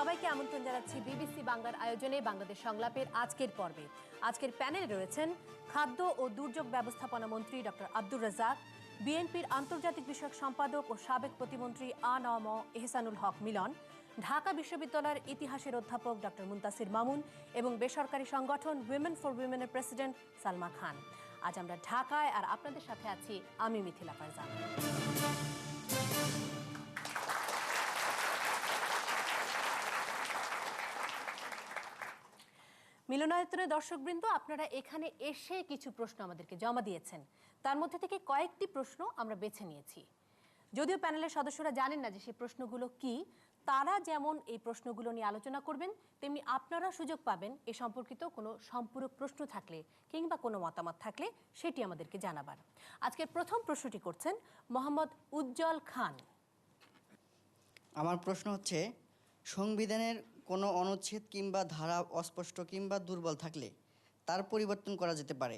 সবাইকে আমন্ত্রণ জানাচ্ছি বিবিসি বাংলার আয়োজনে বাংলাদেশ সংলাপের আজকের পর্বে। আজকের প্যানেলে রয়েছেন খাদ্য ও দুর্যোগ ব্যবস্থাপনা মন্ত্রী ডক্টর আব্দুর রাজ্জাক, বিএনপির আন্তর্জাতিক বিষয়ক সম্পাদক ও সাবেক প্রতিমন্ত্রী আ.ন.ম এহসানুল হক মিলন, ঢাকা বিশ্ববিদ্যালয়ের ইতিহাসের অধ্যাপক ডক্টর মুনতাসির মামুন এবং বেসরকারি সংগঠন উইমেন ফর উইমেনের প্রেসিডেন্ট সালমা খান। আজ আমরা ঢাকায়, আর আপনাদের সাথে আছি আমি মিথিলা ফারজানা। মিলনায়তনে দর্শকবৃন্দ, আপনারা এখানে এসে কিছু প্রশ্ন আমাদেরকে জমা দিয়েছেন। তার মধ্যে থেকে কয়েকটি প্রশ্ন আমরা বেছে নিয়েছি। যদিও প্যানেলের সদস্যরা জানেন না যে সেই প্রশ্নগুলো কি, তারা যেমন এই প্রশ্নগুলো নিয়ে আলোচনা করবেন, তেমনি আপনারা সুযোগ পাবেন এ সম্পর্কিত কোনো সম্পূরক প্রশ্ন থাকলে কিংবা কোনো মতামত থাকলে সেটি আমাদেরকে জানাবার। আজকের প্রথম প্রশ্নটি করছেন মোহাম্মদ উজ্জ্বল খান। আমার প্রশ্ন হচ্ছে, সংবিধানের কোনো অনুচ্ছেদ কিংবা ধারা অস্পষ্ট কিংবা দুর্বল থাকলে তার পরিবর্তন করা যেতে পারে,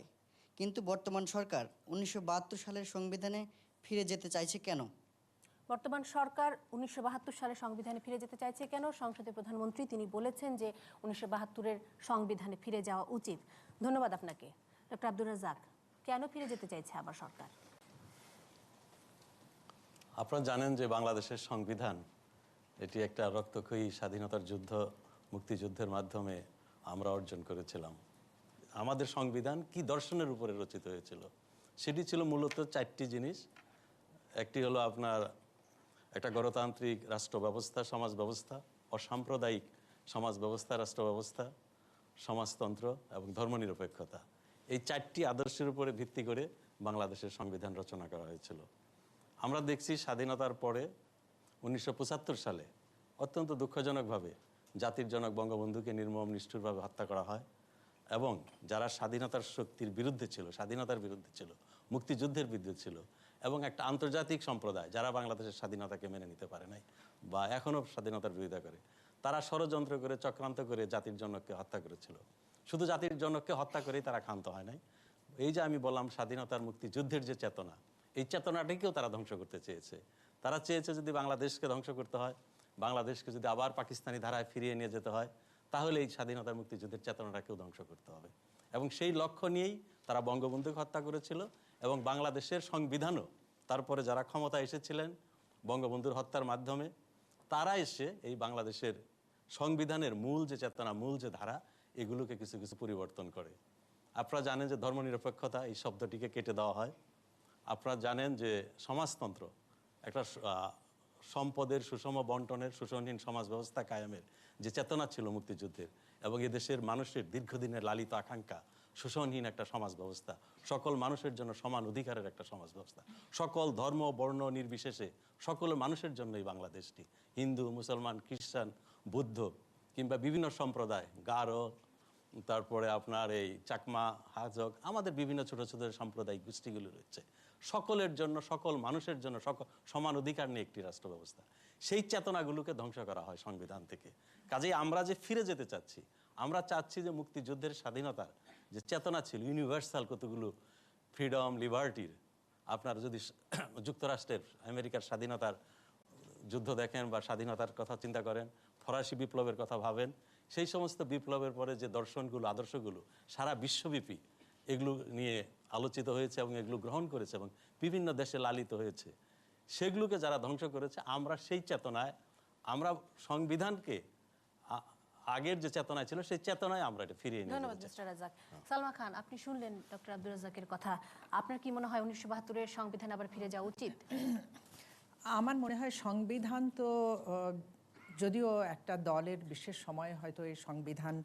কিন্তু বর্তমান সরকার 1972 সালের সংবিধানে ফিরে যেতে চাইছে কেন? বর্তমান সরকার 1972 সালের সংবিধানে ফিরে যেতে চাইছে কেন? সংসদের প্রধানমন্ত্রী তিনি বলেছেন যে 1972-এর সংবিধানে ফিরে যাওয়া উচিত। ধন্যবাদ আপনাকে। ডক্টর আব্দুর রাজ্জাক, কেন ফিরে যেতে চাইছে আবার সরকার? আপনারা জানেন যে বাংলাদেশের সংবিধান এটি একটা রক্তক্ষয়ী স্বাধীনতার যুদ্ধ, মুক্তিযুদ্ধের মাধ্যমে আমরা অর্জন করেছিলাম। আমাদের সংবিধান কি দর্শনের উপরে রচিত হয়েছিল সেটি ছিল মূলত চারটি জিনিস। একটি হলো আপনার একটা গণতান্ত্রিক রাষ্ট্র ব্যবস্থা, সমাজ ব্যবস্থা, অসাম্প্রদায়িক সমাজ ব্যবস্থা, রাষ্ট্র ব্যবস্থা, সমাজতন্ত্র এবং ধর্মনিরপেক্ষতা। এই চারটি আদর্শের উপরে ভিত্তি করে বাংলাদেশের সংবিধান রচনা করা হয়েছিল। আমরা দেখছি স্বাধীনতার পরে 1975 সালে অত্যন্ত দুঃখজনকভাবে জাতির জনক বঙ্গবন্ধুকে নির্মম নিষ্ঠুরভাবে হত্যা করা হয় এবং যারা স্বাধীনতার শক্তির বিরুদ্ধে ছিল, স্বাধীনতার বিরুদ্ধে ছিল, মুক্তিযুদ্ধের বিরুদ্ধে ছিল এবং একটা আন্তর্জাতিক সম্প্রদায় যারা বাংলাদেশের স্বাধীনতাকে মেনে নিতে পারে নাই বা এখনও স্বাধীনতার বিরোধিতা করে, তারা ষড়যন্ত্র করে, চক্রান্ত করে জাতির জনককে হত্যা করেছিল। শুধু জাতির জনককে হত্যা করেই তারা ক্ষান্ত হয় নাই। এই যে আমি বললাম স্বাধীনতার মুক্তিযুদ্ধের যে চেতনা, এই চেতনাটিকেও তারা ধ্বংস করতে চেয়েছে। তারা চেয়েছে যদি বাংলাদেশকে ধ্বংস করতে হয়, বাংলাদেশকে যদি আবার পাকিস্তানি ধারায় ফিরিয়ে নিয়ে যেতে হয়, তাহলে এই স্বাধীনতার মুক্তিযুদ্ধের চেতনাটাকেও ধ্বংস করতে হবে। এবং সেই লক্ষ্য নিয়েই তারা বঙ্গবন্ধুকে হত্যা করেছিল এবং বাংলাদেশের সংবিধানও তারপরে যারা ক্ষমতা এসেছিলেন বঙ্গবন্ধুর হত্যার মাধ্যমে, তারা এসে এই বাংলাদেশের সংবিধানের মূল যে চেতনা, মূল যে ধারা, এগুলোকে কিছু কিছু পরিবর্তন করে। আপনারা জানেন যে ধর্মনিরপেক্ষতা এই শব্দটিকে কেটে দেওয়া হয়। আপনারা জানেন যে সমাজতন্ত্র একটা সম্পদের সুষম বন্টনের, শোষণহীন সমাজ ব্যবস্থা কায়েমের যে চেতনা ছিল মুক্তিযুদ্ধের, এবং এদেশের মানুষের দীর্ঘদিনের লালিত আকাঙ্ক্ষা শোষণহীন একটা সমাজ ব্যবস্থা, সকল মানুষের জন্য সমান অধিকারের একটা সমাজ ব্যবস্থা, সকল ধর্ম বর্ণ নির্বিশেষে সকল মানুষের জন্যই বাংলাদেশটি, হিন্দু, মুসলমান, খ্রিস্টান, বৌদ্ধ কিংবা বিভিন্ন সম্প্রদায়, গারো, তারপরে আপনার এই চাকমা, হাজক, আমাদের বিভিন্ন ছোট ছোট সাম্প্রদায়িক গোষ্ঠীগুলো রয়েছে, সকলের জন্য, সকল মানুষের জন্য সমান অধিকার নিয়ে একটি রাষ্ট্র ব্যবস্থা। সেই চেতনাগুলোকে ধ্বংস করা হয় সংবিধান থেকে। কাজেই আমরা যে ফিরে যেতে চাচ্ছি, আমরা চাচ্ছি যে মুক্তিযুদ্ধের স্বাধীনতার যে চেতনা ছিল, ইউনিভার্সাল কতগুলো ফ্রিডম, লিবার্টির, আপনারা যদি যুক্তরাষ্ট্রের, আমেরিকার স্বাধীনতার যুদ্ধ দেখেন বা স্বাধীনতার কথা চিন্তা করেন, ফরাসি বিপ্লবের কথা ভাবেন, সেই সমস্ত বিপ্লবের পরে যে দর্শনগুলো, আদর্শগুলো সারা বিশ্বব্যাপী এগুলো নিয়ে আলোচিত হয়েছে এবং এগুলো গ্রহণ করেছে এবং বিভিন্ন দেশে লালিত হয়েছে, সেগুলোকে যারা ধ্বংস করেছে, আমরা সেই চেতনায়, আমরা সংবিধানকে আগের যে চেতনায় ছিল সেই চেতনায় আমরা এটা ফিরিয়ে নিয়ে। ধন্যবাদ মিস্টার রাজ্জাক। সালমা খান, আপনি শুনলেন ডক্টর আব্দুর রাজ্জাকের কথা। আপনার কি মনে হয় 1972-এর সংবিধান আবার ফিরে যাওয়া উচিত? আমার মনে হয় সংবিধান তো যদিও একটা দলের বিশেষ সময়ে হয়তো এই সংবিধান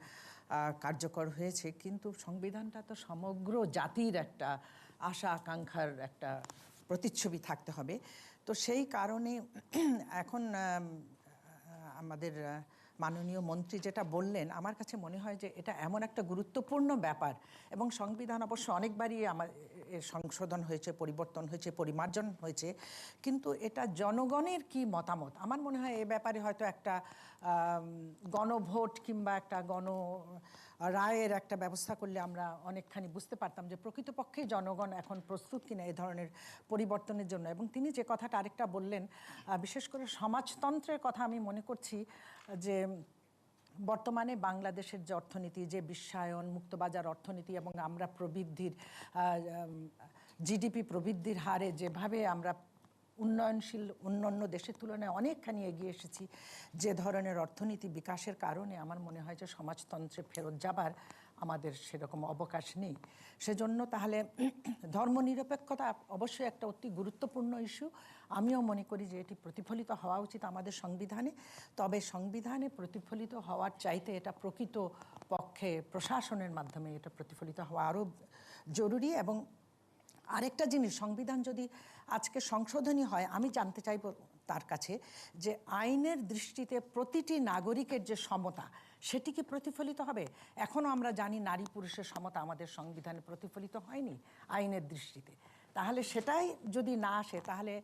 কার্যকর হয়েছে, কিন্তু সংবিধানটা তো সমগ্র জাতির একটা আশা আকাঙ্ক্ষার একটা প্রতিচ্ছবি থাকতে হবে। তো সেই কারণে এখন আমাদের মাননীয় মন্ত্রী যেটা বললেন, আমার কাছে মনে হয় যে এটা এমন একটা গুরুত্বপূর্ণ ব্যাপার, এবং সংবিধান অবশ্য অনেকবারই এর সংশোধন হয়েছে, পরিবর্তন হয়েছে, পরিমার্জন হয়েছে, কিন্তু এটা জনগণের কি মতামত, আমার মনে হয় এ ব্যাপারে হয়তো একটা গণভোট কিংবা একটা রায়ের একটা ব্যবস্থা করলে আমরা অনেকখানি বুঝতে পারতাম যে প্রকৃতপক্ষে জনগণ এখন প্রস্তুত কিনা এই ধরনের পরিবর্তনের জন্য। এবং তিনি যে কথাটা আরেকটা বললেন, বিশেষ করে সমাজতন্ত্রের কথা, আমি মনে করছি যে বর্তমানে বাংলাদেশের যে অর্থনীতি, যে বিশ্বায়ন, মুক্তবাজার অর্থনীতি, এবং আমরা প্রবৃদ্ধির জিডিপি প্রবৃদ্ধির হারে যেভাবে আমরা উন্নয়নশীল অন্যান্য দেশের তুলনায় অনেকখানি এগিয়ে এসেছি, যে ধরনের অর্থনীতি বিকাশের কারণে আমার মনে হয় যে সমাজতন্ত্রে ফেরত যাবার আমাদের সেরকম অবকাশ নেই। সেজন্য তাহলে ধর্মনিরপেক্ষতা অবশ্যই একটা অতি গুরুত্বপূর্ণ ইস্যু। আমিও মনে করি যে এটি প্রতিফলিত হওয়া উচিত আমাদের সংবিধানে। তবে সংবিধানে প্রতিফলিত হওয়ার চাইতে এটা প্রকৃত পক্ষে প্রশাসনের মাধ্যমে এটা প্রতিফলিত হওয়া আরও জরুরি। এবং আরেকটা জিনিস, সংবিধান যদি আজকে সংশোধনী হয়, আমি জানতে চাইব তার কাছে যে আইনের দৃষ্টিতে প্রতিটি নাগরিকের যে সমতা, সেটি কি প্রতিফলিত হবে? এখনও আমরা জানি নারী পুরুষের সমতা আমাদের সংবিধানে প্রতিফলিত হয়নি আইনের দৃষ্টিতে। তাহলে সেটাই যদি না আসে, তাহলে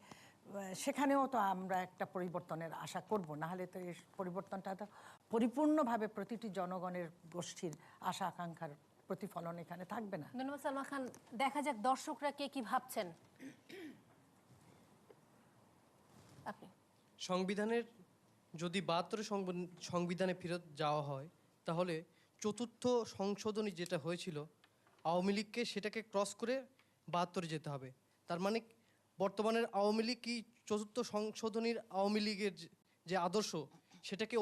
সেখানেও তো আমরা একটা পরিবর্তনের আশা করব, নাহলে তো এই পরিবর্তনটা তো পরিপূর্ণভাবে প্রতিটি জনগণের গোষ্ঠীর আশা আকাঙ্ক্ষার প্রতিফলন এখানে থাকবে না। ধন্যবাদ সালমা খান। দেখা যাক দর্শকরা কে কি ভাবছেন। আপনি সংবিধানের যদি 72 সংবিধানে ফেরত যাওয়া হয়, তাহলে চতুর্থ সংশোধনী যেটা হয়েছিল আওয়ামী লীগকে সেটাকে ক্রস করে 72 যেতে হবে। তার মানে বর্তমানের আওয়ামী লীগ কি চতুর্থ সংশোধনীর আওয়ামী লীগের যে আদর্শ সেটাকে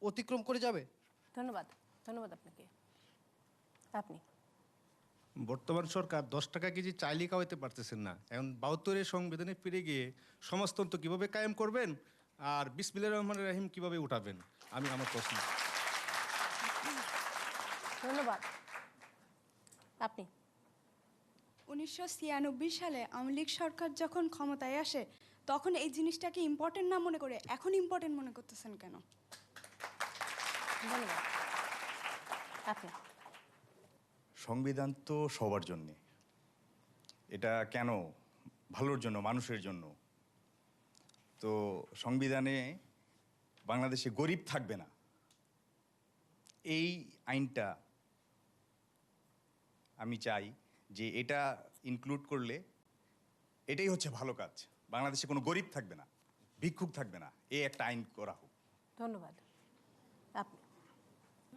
অতিক্রম করে যাবে? ধন্যবাদ। ধন্যবাদ আপনাকে। আপনি বর্তমান সরকার 10 টাকা কেজি চাইলে খাওয়াইতে পারতেছেন না। এখন 72-এর সংবিধানে ফিরে গিয়ে সমাজতন্ত্র কিভাবে কায়েম করবেন আর বিসমিল্লাহির রহমানির রহিম কিভাবে উঠাবেন, আমার প্রশ্ন। ধন্যবাদ। আপনি 1996 সালে আওয়ামী লীগ সরকার যখন ক্ষমতায় আসে, তখন এই জিনিসটাকে ইম্পর্টেন্ট না মনে করে এখন ইম্পর্টেন্ট মনে করতেছেন কেন? ধন্যবাদ। আপনি সংবিধান তো সবার জন্যে, এটা কেন ভালোর জন্য, মানুষের জন্য। তো সংবিধানে বাংলাদেশে গরিব থাকবে না, এই আইনটা আমি চাই যে এটা ইনক্লুড করলে এটাই হচ্ছে ভালো কাজ। বাংলাদেশে কোনো গরিব থাকবে না, ভিক্ষুক থাকবে না, এই একটা আইন করা হোক। ধন্যবাদ। আপনি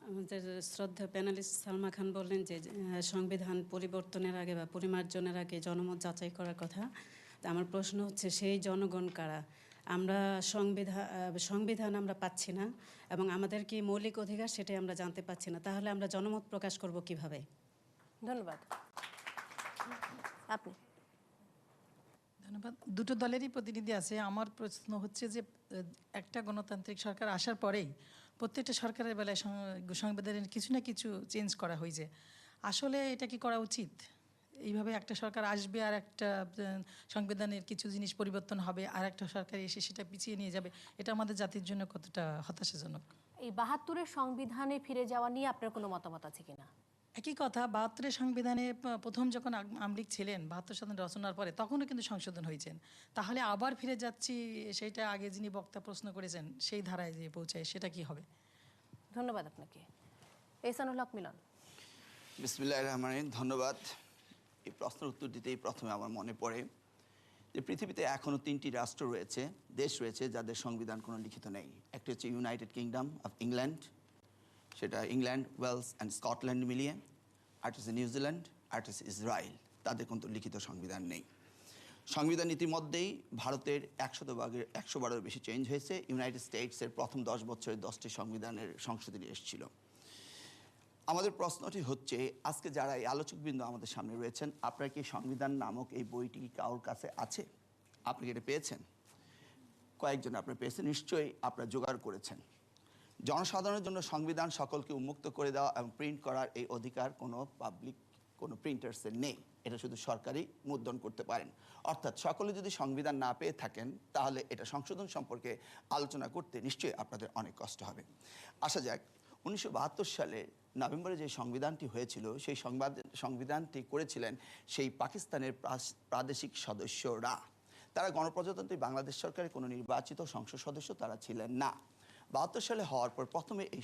আমাদের শ্রদ্ধা প্যানেলিস্ট সালমা খান বললেন যে সংবিধান পরিবর্তনের আগে বা পরিমার্জনের আগে জনমত যাচাই করার কথা। তা আমার প্রশ্ন হচ্ছে, সেই জনগণ কারা? আমরা সংবিধান আমরা পাচ্ছি না, এবং আমাদের কি মৌলিক অধিকার সেটাই আমরা জানতে পাচ্ছি না। তাহলে আমরা জনমত প্রকাশ করব কিভাবে? ধন্যবাদ। আপনি ধন্যবাদ। দুটো দলেরই প্রতিনিধি আছে। আমার প্রশ্ন হচ্ছে যে একটা গণতান্ত্রিক সরকার আসার পরেই প্রত্যেকটা সরকারের বেলায় সংবিধানের কিছু না কিছু চেঞ্জ করা হয়েছে। আসলে এটা কি করা উচিত? এইভাবে একটা সরকার আসবে আর একটা সংবিধানের কিছু জিনিস পরিবর্তন হবে, আর একটা সরকার এসে সেটা পিছিয়ে নিয়ে যাবে, এটা আমাদের জাতির জন্য কতটা হতাশাজনক? এই 72-এর সংবিধানে ফিরে যাওয়া নিয়ে আপনার কোনো মতামত আছে কিনা? একই কথা, 72-এর সংবিধানে প্রথম যখন আওয়ামী লীগ ছিলেন 72 সালের রচনার পরে, তখনও কিন্তু সংশোধন হয়েছেন। তাহলে আবার ফিরে যাচ্ছি, সেইটা আগে যিনি বক্তা প্রশ্ন করেছেন সেই ধারায় যে পৌঁছায়, সেটা কি হবে? ধন্যবাদ আপনাকে। এহসানুল হক মিলন। বিসমিল্লাহির রহমানির রহিম। ধন্যবাদ। এই প্রশ্নের উত্তর দিতেই প্রথমে আমার মনে পড়ে যে পৃথিবীতে এখনও 3টি রাষ্ট্র রয়েছে, দেশ রয়েছে, যাদের সংবিধান কোনো লিখিত নেই। একটি হচ্ছে ইউনাইটেড কিংডম অফ ইংল্যান্ড, সেটা ইংল্যান্ড, ওয়েলস অ্যান্ড স্কটল্যান্ড মিলিয়ে। আরেকটা হচ্ছে নিউজিল্যান্ড, আরেকটা হচ্ছে ইসরায়েল। তাদের কিন্তু লিখিত সংবিধান নেই। সংবিধান ইতিমধ্যেই ভারতের 100-বারের বেশি চেঞ্জ হয়েছে। ইউনাইটেড স্টেটসের প্রথম 10 বছরে 10টি সংবিধানের সংশোধনী এসেছিল। আমাদের প্রশ্নটি হচ্ছে, আজকে যারা এই আলোচকবৃন্দ আমাদের সামনে রয়েছেন, আপনার কি সংবিধান নামক এই বইটি কি কারোর কাছে আছে? আপনি কি এটা পেয়েছেন? কয়েকজন আপনারা পেয়েছেন, নিশ্চয়ই আপনারা জোগাড় করেছেন। জনসাধারণের জন্য সংবিধান সকলকে উন্মুক্ত করে দেওয়া এবং প্রিন্ট করার এই অধিকার কোনো পাবলিক কোনো প্রিন্টার্সের নেই। এটা শুধু সরকারই মুদ্রণ করতে পারেন। অর্থাৎ সকলে যদি সংবিধান না পেয়ে থাকেন, তাহলে এটা সংশোধন সম্পর্কে আলোচনা করতে নিশ্চয়ই আপনাদের অনেক কষ্ট হবে। আসা যাক, 1972 সালে নভেম্বরে যে সংবিধানটি হয়েছিল সেই সংবিধানটি করেছিলেন সেই পাকিস্তানের প্রাদেশিক সদস্যরা। তারা গণপ্রজাতন্ত্রী বাংলাদেশ সরকারের কোনো নির্বাচিত সংসদ সদস্য তারা ছিলেন না। 72 সালে হওয়ার পর প্রথমে এই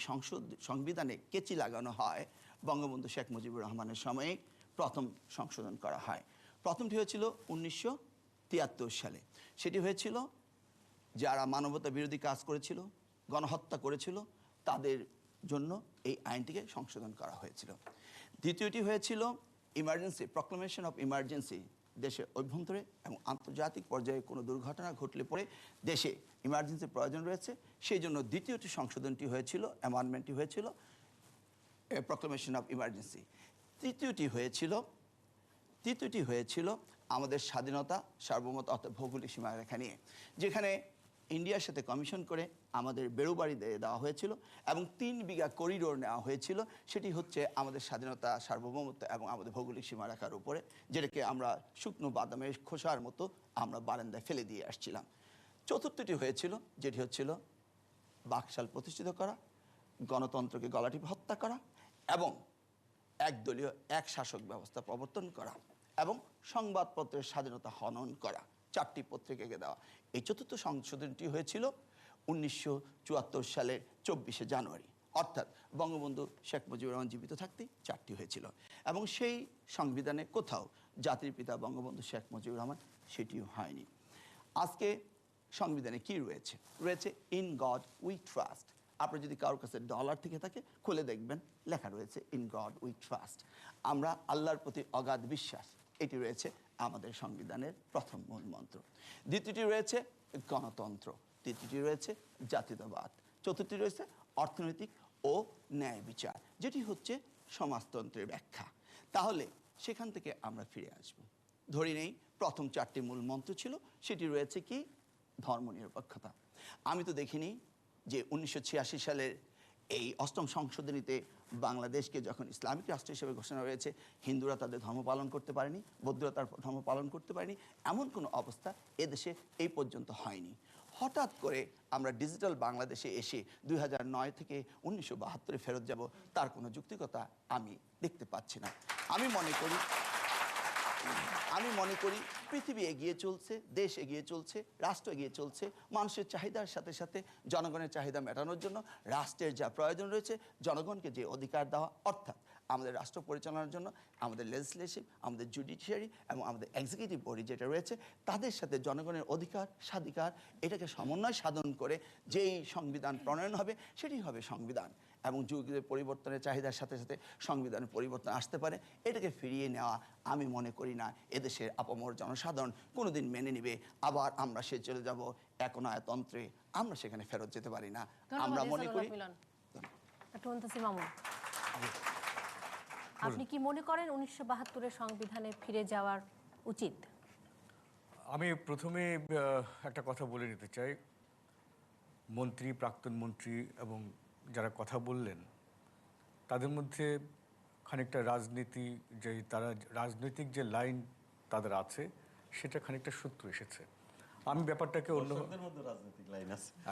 সংবিধানে কেচি লাগানো হয় বঙ্গবন্ধু শেখ মুজিবুর রহমানের সময়ে প্রথম সংশোধন করা হয়। প্রথমটি হয়েছিল 1973 সালে। সেটি হয়েছিল যারা মানবতা বিরোধী কাজ করেছিল, গণহত্যা করেছিল, তাদের জন্য এই আইনটিকে সংশোধন করা হয়েছিল। দ্বিতীয়টি হয়েছিল ইমার্জেন্সি, প্রক্লামেশন অফ ইমার্জেন্সি। দেশের অভ্যন্তরে এবং আন্তর্জাতিক পর্যায়ে কোনো দুর্ঘটনা ঘটলে পরে দেশে ইমার্জেন্সির প্রয়োজন রয়েছে, সেই জন্য দ্বিতীয়টি সংশোধনটি হয়েছিল, অ্যামেন্ডমেন্টটি হয়েছিল প্রক্লামেশন অফ ইমার্জেন্সি। তৃতীয়টি হয়েছিল আমাদের স্বাধীনতা, সার্বভৌমত্ব অর্থাৎ ভৌগোলিক সীমারেখা নিয়ে, যেখানে ইন্ডিয়ার সাথে কমিশন করে আমাদের বেড়ুবাড়ি দেওয়া হয়েছিল এবং 3 বিঘা করিডোর নেওয়া হয়েছিল। সেটি হচ্ছে আমাদের স্বাধীনতা, সার্বভৌমত্ব এবং আমাদের ভৌগোলিক সীমারেখার উপরে, যেটাকে আমরা শুকনো বাদামের খোসার মতো আমরা বারান্দায় ফেলে দিয়ে আসছিলাম। চতুর্থটি হয়েছিল, যেটি হচ্ছিল বাকশাল প্রতিষ্ঠিত করা, গণতন্ত্রকে গলাটিপে হত্যা করা এবং একদলীয় এক শাসক ব্যবস্থা প্রবর্তন করা এবং সংবাদপত্রের স্বাধীনতা হনন করা, 4টি পত্রিকাকে দেওয়া। এই চতুর্থ সংশোধনটি হয়েছিল 1974 সালের 24শে জানুয়ারি, অর্থাৎ বঙ্গবন্ধু শেখ মুজিবুর রহমান জীবিত থাকতেই 4টি হয়েছিল। এবং সেই সংবিধানে কোথাও জাতির পিতা বঙ্গবন্ধু শেখ মুজিবুর রহমান সেটিও হয়নি। আজকে সংবিধানে কি রয়েছে? রয়েছে ইন গড উই ট্রাস্ট। আপনার যদি কারোর কাছে ডলার থেকে থাকে খুলে দেখবেন লেখা রয়েছে ইন গড উই ট্রাস্ট। আমরা আল্লাহর প্রতি অগাধ বিশ্বাস, এটি রয়েছে আমাদের সংবিধানের প্রথম মূল মন্ত্র। দ্বিতীয়টি রয়েছে গণতন্ত্র, তৃতীয়টি রয়েছে জাতীয়তাবাদ, চতুর্থটি রয়েছে অর্থনৈতিক ও ন্যায় বিচার, যেটি হচ্ছে সমাজতন্ত্রের ব্যাখ্যা। তাহলে সেখান থেকে আমরা ফিরে আসব। ধরি নেই প্রথম 4টি মূল মন্ত্র ছিল, সেটি রয়েছে কি? ধর্মনিরপেক্ষতা। আমি তো দেখিনি যে 1986 সালের এই 8ম সংশোধনীতে বাংলাদেশকে যখন ইসলামিক রাষ্ট্র হিসেবে ঘোষণা হয়েছে, হিন্দুরা তাদের ধর্ম পালন করতে পারেনি, বৌদ্ধরা তার ধর্ম পালন করতে পারেনি, এমন কোনো অবস্থা এদেশে এই পর্যন্ত হয়নি। হঠাৎ করে আমরা ডিজিটাল বাংলাদেশে এসে 2009 থেকে 1972 ফেরত যাব, তার কোনো যৌক্তিকতা আমি দেখতে পাচ্ছি না। আমি মনে করি পৃথিবী এগিয়ে চলছে, দেশ এগিয়ে চলছে, রাষ্ট্র এগিয়ে চলছে। মানুষের চাহিদার সাথে সাথে জনগণের চাহিদা মেটানোর জন্য রাষ্ট্রের যা প্রয়োজন রয়েছে, জনগণকে যে অধিকার দেওয়া, অর্থাৎ আমাদের রাষ্ট্র পরিচালনার জন্য আমাদের লেজিসলেটিভ, আমাদের জুডিশিয়ারি এবং আমাদের এক্সিকিউটিভ বডি যেটা রয়েছে, তাদের সাথে জনগণের অধিকার স্বাধিকার এটাকে সমন্বয় সাধন করে যেই সংবিধান প্রণয়ন হবে সেটি হবে সংবিধান। এবং যুগের পরিবর্তনের চাহিদার সাথে সাথে সংবিধানের পরিবর্তন আসতে পারে, এটাকে ফিরিয়ে নেওয়া আমি মনে করি না এদেশের আপামর জনসাধারণ কোনোদিন মেনে নিবে। আবার আমরা সে চলে যাব একনায়তন্ত্রে, আমরা সেখানে ফেরত যেতে পারি না। আমরা মনে করি। আপনি কি মনে করেন 1972-এর সংবিধানে ফিরে যাওয়ার উচিত? আমি প্রথমে একটা কথা বলে নিতে চাই। মন্ত্রী, প্রাক্তন মন্ত্রী এবং যারা কথা বললেন তাদের মধ্যে খানিকটা রাজনীতি, যে তারা রাজনৈতিক যে লাইন তাদের আছে সেটা খানিকটা সূত্র এসেছে। আমি ব্যাপারটাকে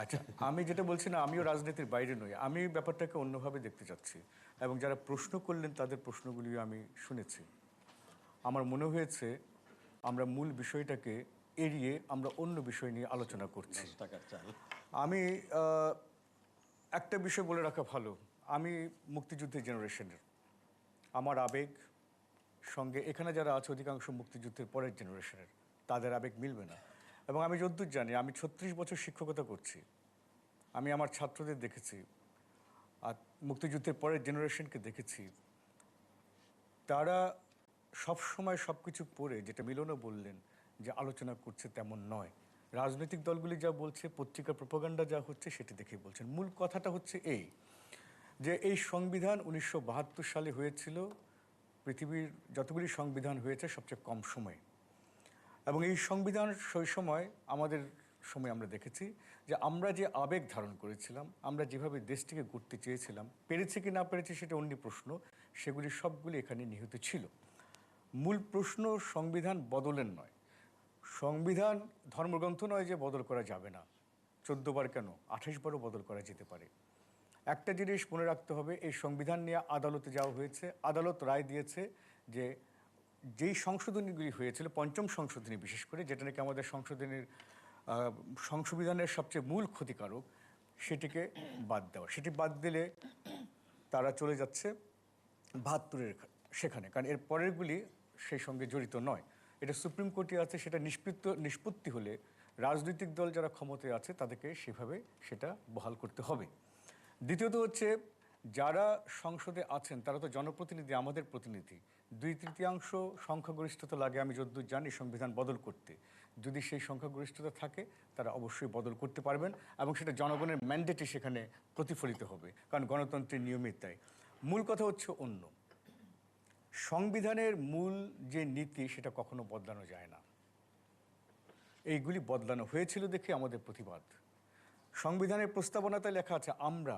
আচ্ছা, আমি যেটা বলছি না, আমিও রাজনীতির বাইরে নই, আমি ব্যাপারটাকে অন্যভাবে দেখতে চাচ্ছি এবং যারা প্রশ্ন করলেন তাদের প্রশ্নগুলি আমি শুনেছি। আমার মনে হয়েছে আমরা মূল বিষয়টাকে এড়িয়ে আমরা অন্য বিষয় নিয়ে আলোচনা করছি। আমি একটা বিষয় বলে রাখা ভালো, আমি মুক্তিযুদ্ধের জেনারেশনের, আমার আবেগ সঙ্গে এখানে যারা আছে অধিকাংশ মুক্তিযুদ্ধের পরের জেনারেশনের, তাদের আবেগ মিলবে না। এবং আমি যদ্দূর জানি, আমি 36 বছর শিক্ষকতা করছি, আমি আমার ছাত্রদের দেখেছি আর মুক্তিযুদ্ধের পরের জেনারেশনকে দেখেছি, তারা সব সময় সব কিছু পড়ে, যেটা মিলনও বললেন যে আলোচনা করছে তেমন নয়। রাজনৈতিক দলগুলি যা বলছে, পত্রিকা প্রোপাগান্ডা যা হচ্ছে সেটি দেখে বলছেন। মূল কথাটা হচ্ছে এই যে এই সংবিধান 1972 সালে হয়েছিল পৃথিবীর যতগুলি সংবিধান হয়েছে সবচেয়ে কম সময়ে। এবং এই সংবিধান সেই সময় আমাদের সময় আমরা দেখেছি যে আমরা যে আবেগ ধারণ করেছিলাম, আমরা যেভাবে দেশটিকে গড়তে চেয়েছিলাম, পেরেছি কি না পেরেছি সেটা অন্য প্রশ্ন, সেগুলি সবগুলি এখানে নিহিত ছিল। মূল প্রশ্ন সংবিধান বদলের নয়, সংবিধান ধর্মগ্রন্থ নয় যে বদল করা যাবে না। 14 বার কেন, 28 বারও বদল করা যেতে পারে। একটা জিনিস মনে রাখতে হবে, এই সংবিধান নিয়ে আদালতে যাওয়া হয়েছে, আদালত রায় দিয়েছে যে যেই সংশোধনীগুলি হয়েছিল, পঞ্চম সংশোধনী বিশেষ করে, যেটা নাকি আমাদের সংবিধানের সবচেয়ে মূল ক্ষতিকারক, সেটিকে বাদ দেওয়া। সেটি বাদ দিলে তারা চলে যাচ্ছে ৭২-এর সেখানে, কারণ এর পরেরগুলি সেই সঙ্গে জড়িত নয়। এটা সুপ্রিম কোর্টে আছে, সেটা নিষ্পত্তি হলে রাজনৈতিক দল যারা ক্ষমতায় আছে তাদেরকে সেভাবে সেটা বহাল করতে হবে। দ্বিতীয়ত হচ্ছে, যারা সংসদে আছেন তারা তো জনপ্রতিনিধি, আমাদের প্রতিনিধি। 2/3 সংখ্যাগরিষ্ঠতা লাগে আমি যতদূর জানি সংবিধান বদল করতে। যদি সেই সংখ্যাগরিষ্ঠতা থাকে তারা অবশ্যই বদল করতে পারবেন, এবং সেটা জনগণের ম্যান্ডেটে সেখানে প্রতিফলিত হবে, কারণ গণতন্ত্রের নিয়মিত তাই। মূল কথা হচ্ছে অন্য, সংবিধানের মূল যে নীতি সেটা কখনো বদলানো যায় না। এইগুলি বদলানো হয়েছিল দেখে আমাদের প্রতিবাদ। সংবিধানের প্রস্তাবনাতে লেখা আছে আমরা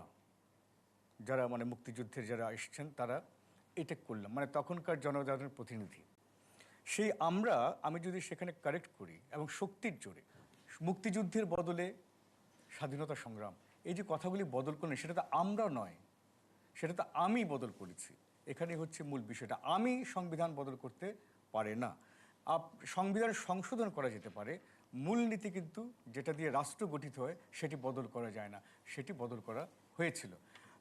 যারা মুক্তিযুদ্ধের যারা এসেছেন তারা এটা করলাম, তখনকার জনগণের প্রতিনিধি। সেই আমি যদি সেখানে কারেক্ট করি এবং শক্তির জোরে, মুক্তিযুদ্ধের বদলে স্বাধীনতা সংগ্রাম, এই যে কথাগুলি বদল করলেন, সেটা তো আমরা নয়, সেটা তো আমি বদল করেছি। এখানে হচ্ছে মূল বিষয়টা, আমি সংবিধান বদল করতে পারে না। সংবিধান সংশোধন করা যেতে পারে, মূলনীতি কিন্তু যেটা দিয়ে রাষ্ট্র গঠিত হয় সেটি বদল করা যায় না, সেটি বদল করা হয়েছিল।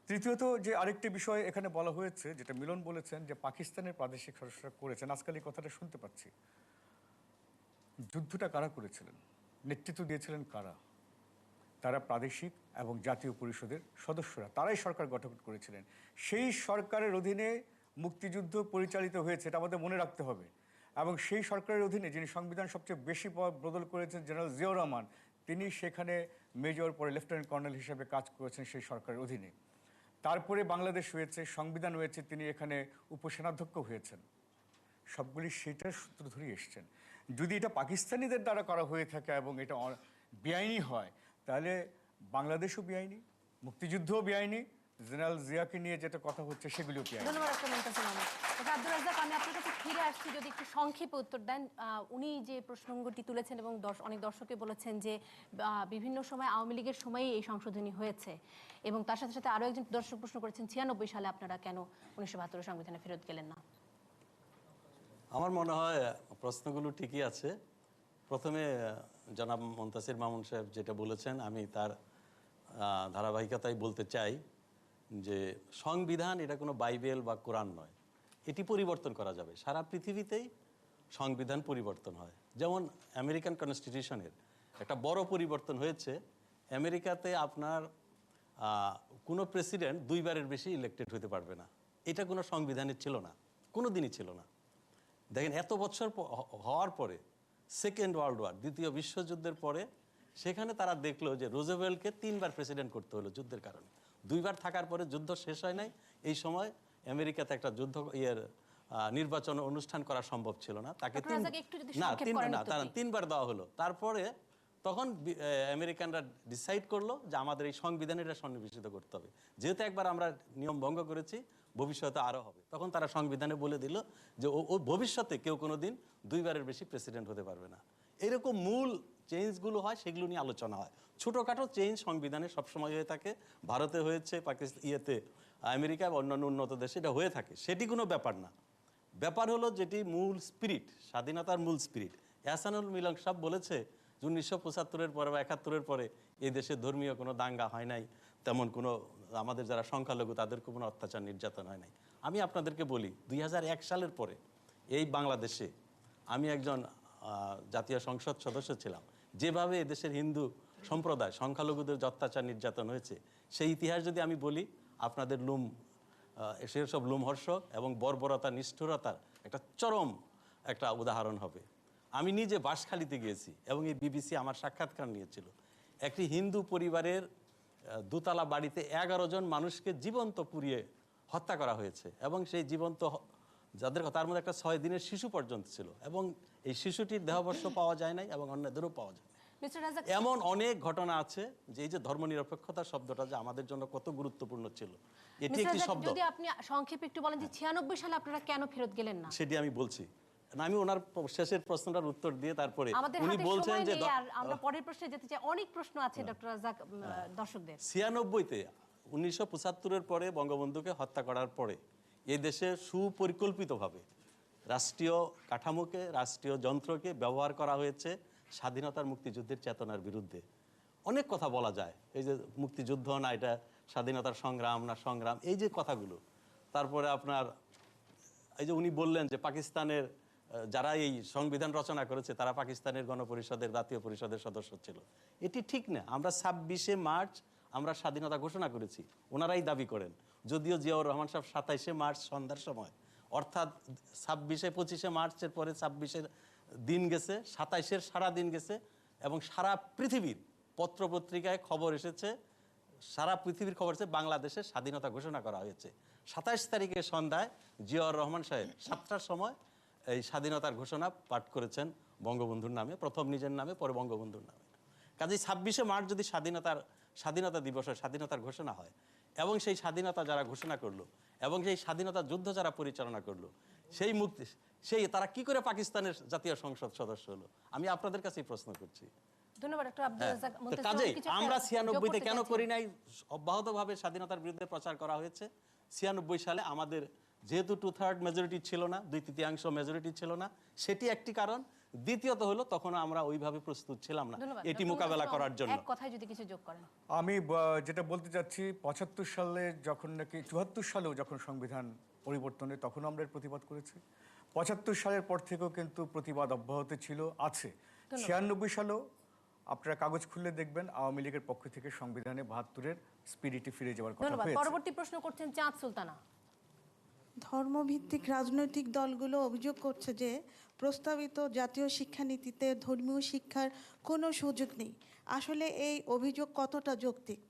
তৃতীয়ত যে আরেকটি বিষয় এখানে বলা হয়েছে, যেটা মিলন বলেছেন যে পাকিস্তানের প্রাদেশিক সদস্যরা করেছেন, আজকাল এই কথাটা শুনতে পাচ্ছি। যুদ্ধটা কারা করেছিলেন, নেতৃত্ব দিয়েছিলেন কারা? তারা প্রাদেশিক এবং জাতীয় পরিষদের সদস্যরা, তারাই সরকার গঠন করেছিলেন। সেই সরকারের অধীনে মুক্তিযুদ্ধ পরিচালিত হয়েছে, এটা আমাদের মনে রাখতে হবে। এবং সেই সরকারের অধীনে যিনি সংবিধান সবচেয়ে বেশি বদল করেছেন, জেনারেল জিয়াউর রহমান, তিনি সেখানে মেজর পরে লেফটেন্যান্ট কর্নেল হিসেবে কাজ করেছেন সেই সরকারের অধীনে। তারপরে বাংলাদেশ হয়েছে, সংবিধান হয়েছে, তিনি এখানে উপসেনাধ্যক্ষ হয়েছেন। সবগুলি সেটার সূত্র ধরেই এসছেন। যদি এটা পাকিস্তানিদের দ্বারা করা হয়ে থাকে এবং এটা বেআইনি হয়, তাহলে বাংলাদেশও বেআইনি, মুক্তিযুদ্ধও বেআইনি, জেনারেল জিয়াকে নিয়ে যেটা কথা হচ্ছে সেগুলিও বেআইনি। ধন্যবাদ ডক্টর মুনতাসির মাহমুদ। ডক্টর আব্দুর রাজ্জাক, আমি আপনার কাছে ফিরে আসছি, যদি একটু সংক্ষেপে উত্তর দেন। উনি যে প্রসঙ্গটি তুলেছেন এবং অনেক দর্শকে বলেছেন যে বিভিন্ন সময় আওয়ামী লীগের সময়ই এই সংশোধনী হয়েছে, এবং তার সাথে সাথে আরও একজন দর্শক প্রশ্ন করেছেন 96 সালে আপনারা কেন 1972 সংবিধানে ফেরত গেলেন না? আমার মনে হয় প্রশ্নগুলো ঠিকই আছে। প্রথমে জনাব মুনতাসির মামুন সাহেব যেটা বলেছেন, আমি তার ধারাবাহিকতায় বলতে চাই যে সংবিধান এটা কোনো বাইবেল বা কোরআন নয়, এটি পরিবর্তন করা যাবে। সারা পৃথিবীতেই সংবিধান পরিবর্তন হয়। যেমন আমেরিকান কনস্টিটিউশনের একটা বড় পরিবর্তন হয়েছে। আমেরিকাতে আপনার কোনো প্রেসিডেন্ট 2 বারের বেশি ইলেক্টেড হতে পারবে না, এটা কোনো সংবিধানের ছিল না, কোনো দিনই ছিল না। দেখেন, এত বছর হওয়ার পরে সেকেন্ড ওয়ার্ল্ড ওয়ার, দ্বিতীয় বিশ্বযুদ্ধের পরে, সেখানে তারা দেখলো যে রুজভেল্টকে 3 বার প্রেসিডেন্ট করতে হলো যুদ্ধের কারণে। 2 বার থাকার পরে যুদ্ধ শেষ হয় নাই। এই সময় আমেরিকাতে একটা নির্বাচন অনুষ্ঠান করা সম্ভব ছিল না, তাকে 3 বার দেওয়া হলো। তারপরে তখন আমেরিকানরা ডিসাইড করলো যে আমাদের এই সংবিধানে এটা সন্নিবেশিত করতে হবে, যেহেতু একবার আমরা নিয়ম ভঙ্গ করেছি, ভবিষ্যতে আরও হবে। তখন তারা সংবিধানে বলে দিল যে ও ভবিষ্যতে কেউ কোনোদিন 2 বারের বেশি প্রেসিডেন্ট হতে পারবে না। এরকম মূল চেঞ্জগুলো হয়, সেগুলো নিয়ে আলোচনা হয়। ছোটোখাটো চেঞ্জ সংবিধানে সবসময় হয়ে থাকে, ভারতে হয়েছে, আমেরিকা বা অন্যান্য উন্নত দেশে এটা হয়ে থাকে, সেটি কোনো ব্যাপার না। ব্যাপার হলো যেটি মূল স্পিরিট, স্বাধীনতার মূল স্পিরিট। এহসানুল মিলন সাহেব বলেছে যে 1975-এর পরে বা 71-এর পরে এই দেশে ধর্মীয় কোনো দাঙ্গা হয় নাই, তেমন কোনো আমাদের যারা সংখ্যালঘু তাদের কোনো অত্যাচার নির্যাতন হয় নাই। আমি আপনাদেরকে বলি, 2001 সালের পরে এই বাংলাদেশে আমি একজন জাতীয় সংসদ সদস্য ছিলাম। যেভাবে এদেশের হিন্দু সম্প্রদায় সংখ্যালঘুদের অত্যাচার নির্যাতন হয়েছে, সেই ইতিহাস যদি আমি বলি, আপনাদের সেসব লোমহর্ষক এবং বর্বরতা, নিষ্ঠুরতার একটা চরম একটা উদাহরণ হবে। আমি নিজে বাঁশখালীতে গিয়েছি এবং এই বিবিসি আমার সাক্ষাৎকার নিয়েছিল। একটি হিন্দু পরিবারের দোতলা বাড়িতে 11 জন মানুষকে জীবন্ত পুড়িয়ে হত্যা করা হয়েছে, এবং সেই জীবন্ত যাদের তার মধ্যে একটা 6 দিনের শিশু পর্যন্ত ছিল, এবং এই শিশুটির দেহাবশেষ পাওয়া যায় নাই এবং অন্যদেরও পাওয়া যায়। এমন অনেক ঘটনা আছে যে এই যে ধর্মনিরপেক্ষতা শব্দটা যে আমাদের জন্য কত গুরুত্বপূর্ণ ছিল, এটি একটি শব্দ। যদি আপনি সংক্ষেপে একটু বলেন যে 96 সালে আপনারা কেন ফেরত গেলেন না? সেটি আমি বলছি। আমি ওনার শেষের প্রশ্নটার উত্তর দিয়ে তারপরে উনি বলছেন যে আমরা পরের প্রশ্নে যেতে চাই, অনেক প্রশ্ন আছে ডক্টর রাজ্জাক দর্শকদের। 96-তে 1975-এর পরে বঙ্গবন্ধুকে হত্যা করার পরে এই দেশে সুপরিকল্পিতভাবে রাষ্ট্রীয় কাঠামোকে, রাষ্ট্রীয় যন্ত্রকে ব্যবহার করা হয়েছে স্বাধীনতার মুক্তিযুদ্ধের চেতনার বিরুদ্ধে। অনেক কথা বলা যায়, এই যে মুক্তিযুদ্ধ না এটা স্বাধীনতার সংগ্রাম না সংগ্রাম, এই যে কথাগুলো। তারপরে আপনার এই যে উনি বললেন যে পাকিস্তানের যারা এই সংবিধান রচনা করেছে তারা পাকিস্তানের গণপরিষদের, জাতীয় পরিষদের সদস্য ছিল। এটি ঠিক না। আমরা 26শে মার্চ আমরা স্বাধীনতা ঘোষণা করেছি, ওনারাই দাবি করেন। যদিও জিয়াউর রহমান সাহেব 27শে মার্চ সন্ধ্যার সময়, অর্থাৎ 25শে মার্চের পরে 26-এর দিন গেছে, 27-এর সারা দিন গেছে, এবং সারা পৃথিবীর পত্রপত্রিকায় খবর এসেছে, সারা পৃথিবীর খবর এসেছে বাংলাদেশের স্বাধীনতা ঘোষণা করা হয়েছে। 27 তারিখের সন্ধ্যায় জিয়াউর রহমান সাহেব 7টার সময় এই স্বাধীনতার ঘোষণা পাঠ করেছেন বঙ্গবন্ধুর নামে, প্রথম নিজের নামে, পরে বঙ্গবন্ধুর নামে। কাজেই 26শে মার্চ যদি স্বাধীনতা দিবস হয়, স্বাধীনতার ঘোষণা হয়, এবং সেই স্বাধীনতা যারা ঘোষণা করলো এবং সেই স্বাধীনতা যুদ্ধ যারা পরিচালনা করলো, সেই তারা কি করে পাকিস্তানের জাতীয় সংসদ সদস্য হলো? আমি আপনাদের কাছেই প্রশ্ন করছি। ধন্যবাদ ডক্টর আব্দুল রাজ্জাক। তো কাজেই আমরা 96-তে কেন করি নাই? অব্যাহতভাবে স্বাধীনতার বিরুদ্ধে প্রচার করা হয়েছে। 96 সালে আমাদের যেহেতু 2/3 মেজরিটি ছিল না, 2/3 মেজরিটি ছিল না, সেটি একটি কারণ। দ্বিতীয়ত হলো তখন আমরা ওইভাবে প্রস্তুত ছিলাম না এটি মোকাবেলা করার জন্য। এক কথায় যদি কিছু যোগ করেন। আমি যেটা বলতে চাচ্ছি, 75 সালে যখন নাকি 74 সালেও যখন সংবিধান পরিবর্তনে, তখন আমরা এর প্রতিবাদ করেছি। 75 সালের পর থেকেও কিন্তু প্রতিবাদ অব্যাহত ছিল, আছে। 96 সালেও আপনারা কাগজ খুললে দেখবেন আওয়ামী লীগের পক্ষ থেকে সংবিধানে 72-এর স্পিরিটে ফিরে যাওয়ার কথা হয়েছে। পরবর্তী প্রশ্ন করছেন চাঁদ সুলতানা। ধর্মভিত্তিক রাজনৈতিক দলগুলো অভিযোগ করছে যে প্রস্তাবিত জাতীয় শিক্ষানীতিতে ধর্মীয় শিক্ষার কোনো সুযোগ নেই। আসলে এই অভিযোগ কতটা যৌক্তিক?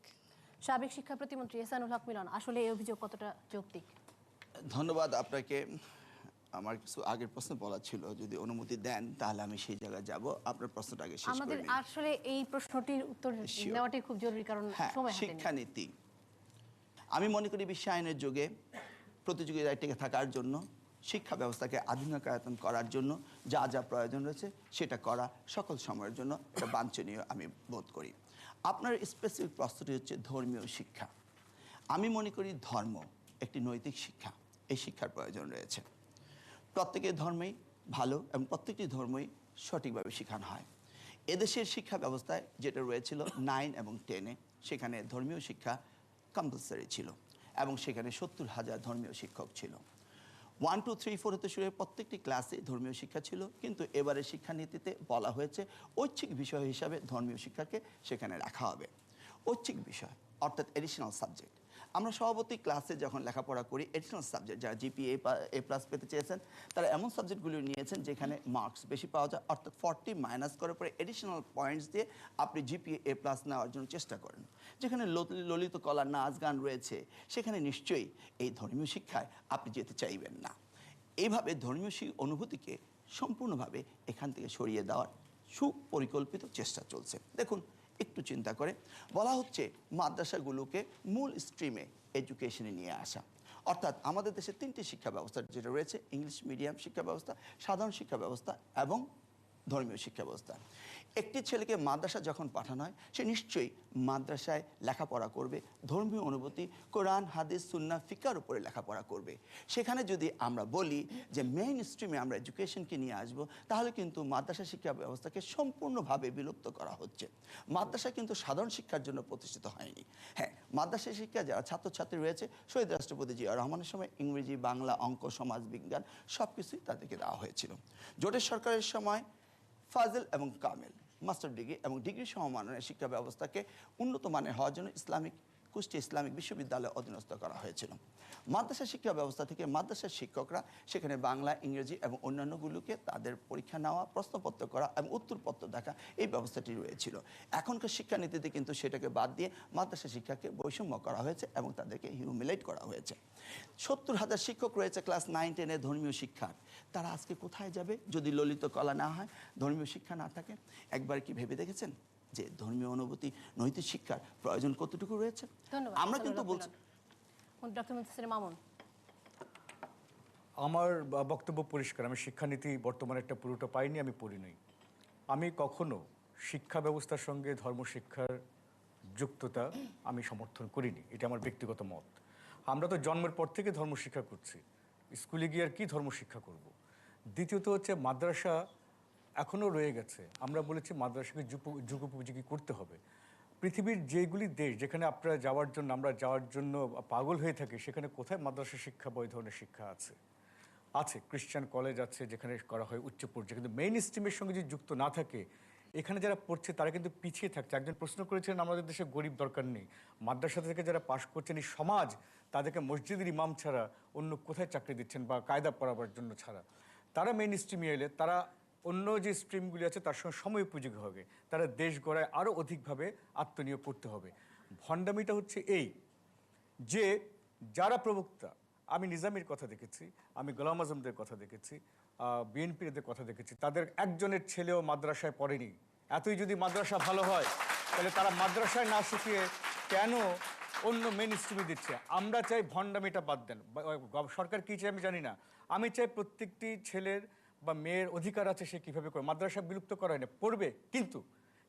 সাবেক শিক্ষা প্রতিমন্ত্রী এহসানুল হক মিলন, আসলে এই অভিযোগ কতটা যৌক্তিক? ধন্যবাদ আপনাকে। আমার কিছু আগের প্রশ্ন বলা ছিল, যদি অনুমতি দেন তাহলে আমি সেই জায়গায় যাব। আপনার প্রশ্নটা আগে শেষ করে আমাদের নিই। আসলে এই প্রশ্নটির উত্তর নেওয়াটাই খুব জরুরি, কারণ সময় হাতে নেই। শিক্ষানীতি, আমি মনে করি বিশ্বায়নের যুগে প্রতিযোগিতায় টিকে থাকার জন্য, শিক্ষা ব্যবস্থাকে আধুনিকায়তন করার জন্য যা যা প্রয়োজন রয়েছে সেটা করা সকল সময়ের জন্য এটা বাঞ্ছনীয় আমি বোধ করি। আপনার স্পেসিফিক প্রশ্নটি হচ্ছে ধর্মীয় শিক্ষা। আমি মনে করি ধর্ম একটি নৈতিক শিক্ষা, এই শিক্ষার প্রয়োজন রয়েছে। প্রত্যেকের ধর্মেই ভালো এবং প্রত্যেকটি ধর্মই সঠিকভাবে শেখানো হয়। এদেশের শিক্ষা ব্যবস্থায় যেটা রয়েছিল 9 এবং 10-এ, সেখানে ধর্মীয় শিক্ষা কম্পালসারি ছিল এবং সেখানে 70,000 ধর্মীয় শিক্ষক ছিল। 1, 2, 3, 4 হতে শুরু করে প্রত্যেকটি ক্লাসে ধর্মীয় শিক্ষা ছিল, কিন্তু এবারে শিক্ষানীতিতে বলা হয়েছে ঐচ্ছিক বিষয় হিসাবে ধর্মীয় শিক্ষাকে সেখানে রাখা হবে। ঐচ্ছিক বিষয় অর্থাৎ এডিশনাল সাবজেক্ট। আমরা সভাপতি ক্লাসে যখন লেখাপড়া করি, এডিশনাল সাবজেক্ট যারা জিপিএ A+ পেতে চেয়েছেন তারা এমন সাবজেক্টগুলি নিয়েছেন যেখানে মার্কস বেশি পাওয়া যায়, অর্থাৎ 40 মাইনাস করার পরে এডিশনাল পয়েন্টস দিয়ে আপনি জিপিএ A+ নেওয়ার জন্য চেষ্টা করেন। যেখানে ললিত কলা, নাচ গান রয়েছে, সেখানে নিশ্চয়ই এই ধর্মীয় শিক্ষায় আপনি যেতে চাইবেন না। এইভাবে ধর্মীয় অনুভূতিকে সম্পূর্ণভাবে এখান থেকে সরিয়ে দেওয়ার সুপরিকল্পিত চেষ্টা চলছে। দেখুন, একটু চিন্তা করে বলা হচ্ছে মাদ্রাসাগুলোকে মূল স্ট্রিমে এডুকেশনে নিয়ে আসা, অর্থাৎ আমাদের দেশে 3টি শিক্ষা ব্যবস্থা যেটা রয়েছে, ইংলিশ মিডিয়াম শিক্ষা ব্যবস্থা, সাধারণ শিক্ষা ব্যবস্থা এবং ধর্মীয় শিক্ষা ব্যবস্থা। একটি ছেলেকে মাদ্রাসা যখন পাঠানো হয়, সে নিশ্চয়ই মাদ্রাসায় লেখাপড়া করবে, ধর্মীয় অনুভূতি, কোরআন, হাদিস, সুন্নাহ, ফিকার উপরে লেখাপড়া করবে। সেখানে যদি আমরা বলি যে মেইন স্ট্রিমে আমরা এডুকেশনকে নিয়ে আসব, তাহলে কিন্তু মাদ্রাসা শিক্ষা ব্যবস্থাকে সম্পূর্ণভাবে বিলুপ্ত করা হচ্ছে। মাদ্রাসা কিন্তু সাধারণ শিক্ষার জন্য প্রতিষ্ঠিত হয়নি। হ্যাঁ, মাদ্রাসা শিক্ষা যারা ছাত্রছাত্রী রয়েছে, শহীদ রাষ্ট্রপতি জিয়াউর রহমানের সময় ইংরেজি, বাংলা, অঙ্ক, সমাজ বিজ্ঞান সব কিছুই তাদেরকে দেওয়া হয়েছিল। জোটের সরকারের সময় ফাজিল এবং কামেল মাস্টার ডিগ্রি এবং ডিগ্রি সমমানের শিক্ষা ব্যবস্থাকে উন্নত মানের হওয়ার জন্য কুষ্টিয়া ইসলামিক বিশ্ববিদ্যালয়ে অধীনস্থ করা হয়েছিল। মাদ্রাসা শিক্ষা ব্যবস্থা থেকে মাদ্রাসার শিক্ষকরা সেখানে বাংলা, ইংরেজি এবং অন্যান্যগুলোকে তাদের পরীক্ষা নেওয়া, প্রশ্নপত্র করা এবং উত্তরপত্র দেখা, এই ব্যবস্থাটি রয়েছিল। এখনকার শিক্ষানীতিতে কিন্তু সেটাকে বাদ দিয়ে মাদ্রাসা শিক্ষাকে বৈষম্য করা হয়েছে এবং তাদেরকে হিউমিলেট করা হয়েছে। 70,000 শিক্ষক রয়েছে ক্লাস 9, 10-এ ধর্মীয় শিক্ষার। তারা আজকে কোথায় যাবে যদি ললিত কলা না হয়, ধর্মীয় শিক্ষা না থাকে? একবার কি ভেবে দেখেছেন যে ধর্মীয় অনুভূতি, নৈতিক শিক্ষার প্রয়োজন কতটুকু রয়েছে? আমরা কিন্তু বলছি। আমার বক্তব্য পরিষ্কার। আমি শিক্ষানীতি বর্তমানে একটা পুরোটা পাইনি, আমি পড়ি নাই। আমি কখনো শিক্ষা ব্যবস্থার সঙ্গে ধর্মশিক্ষার যুক্ততা আমি সমর্থন করিনি, এটা আমার ব্যক্তিগত মত। আমরা তো জন্মের পর থেকে ধর্মশিক্ষা করছি, স্কুলে গিয়ে আর কি ধর্মশিক্ষা করব। দ্বিতীয়ত হচ্ছে মাদ্রাসা এখনও রয়ে গেছে। আমরা বলেছি মাদ্রাসাকে যুগোপযোগী করতে হবে। পৃথিবীর যেগুলি দেশ যেখানে আপনারা আমরা যাওয়ার জন্য পাগল হয়ে থাকি, সেখানে কোথায় মাদ্রাসা শিক্ষা বা ওই ধরনের শিক্ষা আছে? খ্রিস্টান কলেজ আছে যেখানে করা হয় উচ্চ পর্যায়ে, কিন্তু মেইন স্ট্রিমের সঙ্গে যদি যুক্ত না থাকে, এখানে যারা পড়ছে তারা কিন্তু পিছিয়ে থাকছে। একজন প্রশ্ন করেছিলেন আমাদের দেশে গরিব দরকার নেই, মাদ্রাসা থেকে যারা পাশ করছেন এই সমাজ তাদেরকে মসজিদের ইমাম ছাড়া অন্য কোথায় চাকরি দিচ্ছেন বা কায়দা পড়াবার জন্য ছাড়া। তারা মেইন স্ট্রিমে এলে তারা অন্য যে স্ট্রিমগুলি আছে তার সঙ্গে সময় উপযোগী হবে, তারা দেশ গড়ায় আরও অধিকভাবে আত্মনিয়োগ করতে হবে। ভণ্ডামিটা হচ্ছে এই যে যারা প্রবক্তা, আমি নিজামীর কথা দেখেছি, আমি গোলাম আজমদের কথা দেখেছি, বিএনপির কথা দেখেছি, তাদের একজনের ছেলেও মাদ্রাসায় পড়েনি। এতই যদি মাদ্রাসা ভালো হয় তাহলে তারা মাদ্রাসায় না শিখিয়ে কেন অন্য মেন স্ট্রিমে দিচ্ছে? আমরা চাই ভণ্ডামিটা বাদ দেন। সরকার কী চাই আমি জানি না, আমি চাই প্রত্যেকটি ছেলের বা মেয়ের অধিকার আছে সে কীভাবে করে। মাদ্রাসা বিলুপ্ত করা হয় না, পড়বে, কিন্তু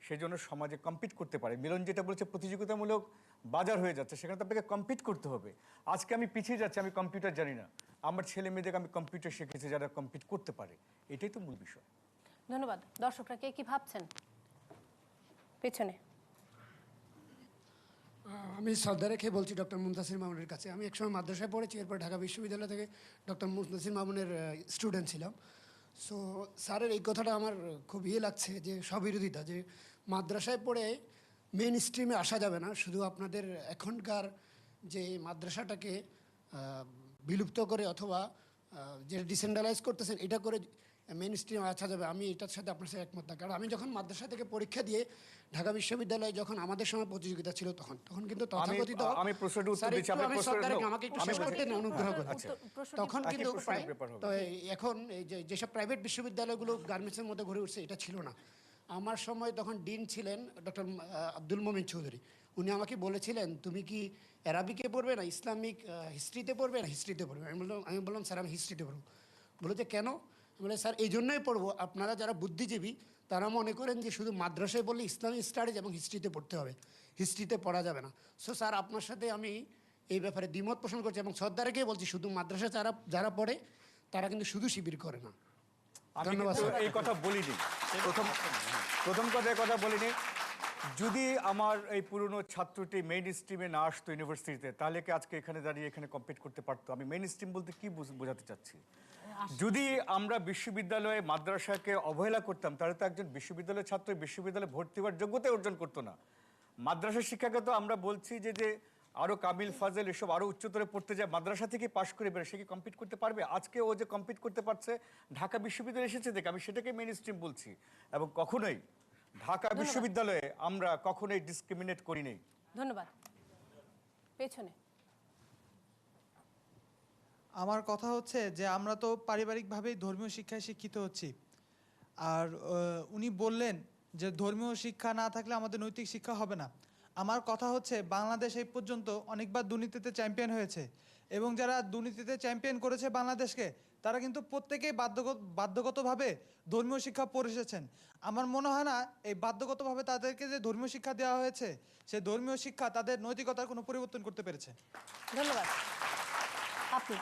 সেজন্য সমাজে কম্পিট করতে পারে। মিলন যেটা বলেছে প্রতিযোগিতামূলক বাজার হয়ে যাচ্ছে, সেখানে তো আপনাকে কম্পিট করতে হবে। আজকে আমি পিছিয়ে যাচ্ছি, আমি কম্পিউটার জানি না, আমার ছেলে মেয়েদেরকে আমি কম্পিউটার শিখেছি যারা কম্পিট করতে পারে, এটাই তো মূল বিষয়। ধন্যবাদ। দর্শকরা কে কি ভাবছেন পেছনে? আমি শ্রদ্ধা রেখে বলছি ডক্টর মুনতাসির মামুনের কাছে। আমি একসময় মাদ্রাসায় পড়েছি, এরপর ঢাকা বিশ্ববিদ্যালয় থেকে ডক্টর মুনতাসির মামুনের স্টুডেন্ট ছিলাম। সো স্যারের এই কথাটা আমার খুব লাগছে যে স্ববিরোধিতা, যে মাদ্রাসায় পড়ে মেন স্ট্রিমে আসা যাবে না, শুধু আপনাদের এখনকার যে মাদ্রাসাটাকে বিলুপ্ত করে অথবা যে ডিসেন্ট্রালাইজ করতেছেন এটা করে মেন স্ট্রিমে আসা যাবে। আমি এটার সাথে আপনার সাথে একমত না। কারণ আমি যখন মাদ্রাসা থেকে পরীক্ষা দিয়ে ঢাকা বিশ্ববিদ্যালয়ে যখন আমাদের সময় প্রতিযোগিতা ছিল তখন কিন্তু তথাকথিত আমাকে একটু শেষ করতে অনুগ্রহ করে। তখন কিন্তু এখন এই যেসব প্রাইভেট বিশ্ববিদ্যালয়গুলো গার্মেন্টসের মধ্যে ঘুরে উঠছে এটা ছিল না। আমার সময় তখন ডিন ছিলেন ডক্টর আব্দুল মোমিন চৌধুরী। উনি আমাকে বলেছিলেন তুমি কি অ্যারাবিকে পড়বে না ইসলামিক হিস্ট্রিতে পড়বে না হিস্ট্রিতে পড়বে? আমি বললাম স্যার আমি হিস্ট্রিতে পড়বো। বলে যে কেন? বলে স্যার এই জন্যই পড়বো, আপনারা যারা বুদ্ধিজীবী তারা মনে করেন যে শুধু মাদ্রাসায় বললে ইসলামিক স্টাডিজ এবং হিস্ট্রিতে পড়তে হবে, হিস্ট্রিতে পড়া যাবে না। সো স্যার আপনার সাথে আমি এই ব্যাপারে দ্বিমত পোষণ করছি এবং শ্রদ্ধা রেখেই বলছি শুধু মাদ্রাসা যারা পড়ে তারা কিন্তু শুধু শিবির করে না। ধন্যবাদ। এই কথা বলিনি, প্রথম কথা বলিনি। যদি আমার এই পুরনো ছাত্রটি মেইন স্ট্রিমে না আসতো ইউনিভার্সিটিতে, তাহলে কি আজকে এখানে দাঁড়িয়ে এখানে কম্পিট করতে পারতো? আমি মেইন স্ট্রিম বলতে কি বোঝাতে চাচ্ছি? যদি আমরা বিশ্ববিদ্যালয়ে মাদ্রাসাকে অবহেলা করতাম তাহলে তো একজন বিশ্ববিদ্যালয়ের ছাত্র বিশ্ববিদ্যালয়ে ভর্তি হওয়ার যোগ্যতা অর্জন করতো না। মাদ্রাসা শিক্ষাকে তো আমরা বলছি যে আরও কামিল ফাজেল এসব আরও উচ্চতরে পড়তে যায়, মাদ্রাসা থেকে পাশ করে বেরো, সে কি কম্পিট করতে পারবে? আজকে ও যে কম্পিট করতে পারছে ঢাকা বিশ্ববিদ্যালয়ে এসেছে দেখে, আমি সেটাকে মেইন স্ট্রিম বলছি। এবং কখনোই ঢাকা বিশ্ববিদ্যালয়ে আমরা কখনোই ডিসক্রিমিনেট করি নাই। ধন্যবাদ। পেছনে আমার কথা হচ্ছে যে আমরা তো পারিবারিকভাবেই ধর্মীয় শিক্ষায় শিক্ষিত হচ্ছি, আর উনি বললেন যে ধর্মীয় শিক্ষা না থাকলে আমাদের নৈতিক শিক্ষা হবে না। আমার কথা হচ্ছে বাংলাদেশ এই পর্যন্ত অনেকবার দুর্নীতিতে চ্যাম্পিয়ন হয়েছে এবং যারা দুর্নীতিতে চ্যাম্পিয়ন করেছে বাংলাদেশকে তারা কিন্তু প্রত্যেকেই বাধ্যগতভাবে ধর্মীয় শিক্ষা পড়ে এসেছেন। আমার মনে হয় না এই বাধ্যগতভাবে তাদেরকে যে ধর্মীয় শিক্ষা দেওয়া হয়েছে সেই ধর্মীয় শিক্ষা তাদের নৈতিকতার কোনো পরিবর্তন করতে পেরেছে। ধন্যবাদ। আপনি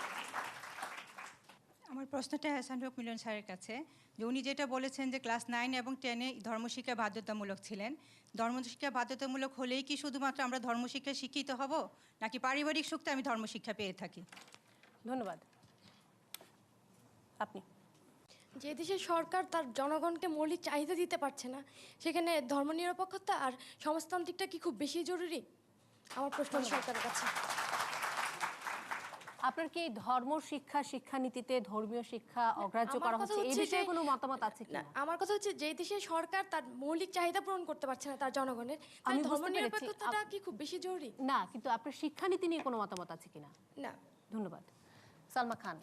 আমার প্রশ্নটা হাসান হক মিলন স্যারের কাছে, যে উনি যেটা বলেছেন যে ক্লাস 9 এবং 10-এ ধর্মশিক্ষা বাধ্যতামূলক ছিলেন, ধর্মশিক্ষা বাধ্যতামূলক হলেই কি শুধুমাত্র আমরা ধর্মশিক্ষায় শিক্ষিত হব, নাকি পারিবারিক সুখে আমি ধর্মশিক্ষা পেয়ে থাকি? ধন্যবাদ। আপনি যে দেশের সরকার তার জনগণকে মৌলিক চাহিদা দিতে পারছে না, সেখানে ধর্মনিরপেক্ষতা আর সমাজতান্ত্রিকটা কি খুব বেশি জরুরি? আমার প্রশ্ন সরকারের কাছে। আপনার কি ধর্ম শিক্ষা শিক্ষানীতিতে ধর্মীয় শিক্ষা অগ্রাহ্য করা হচ্ছে, এই বিষয়ে কোনো মতামত আছে কি? আমার কথা হচ্ছে যে দেশের সরকার তার মৌলিক চাহিদা পূরণ করতে পারছে না তার জনগণের, আমি ধর্মনিরপেক্ষতাটা কি খুব বেশি জরুরি? না, কিন্তু আপনার শিক্ষানীতি নিয়ে কোনো মতামত আছে কিনা? না। ধন্যবাদ। সালমা খান।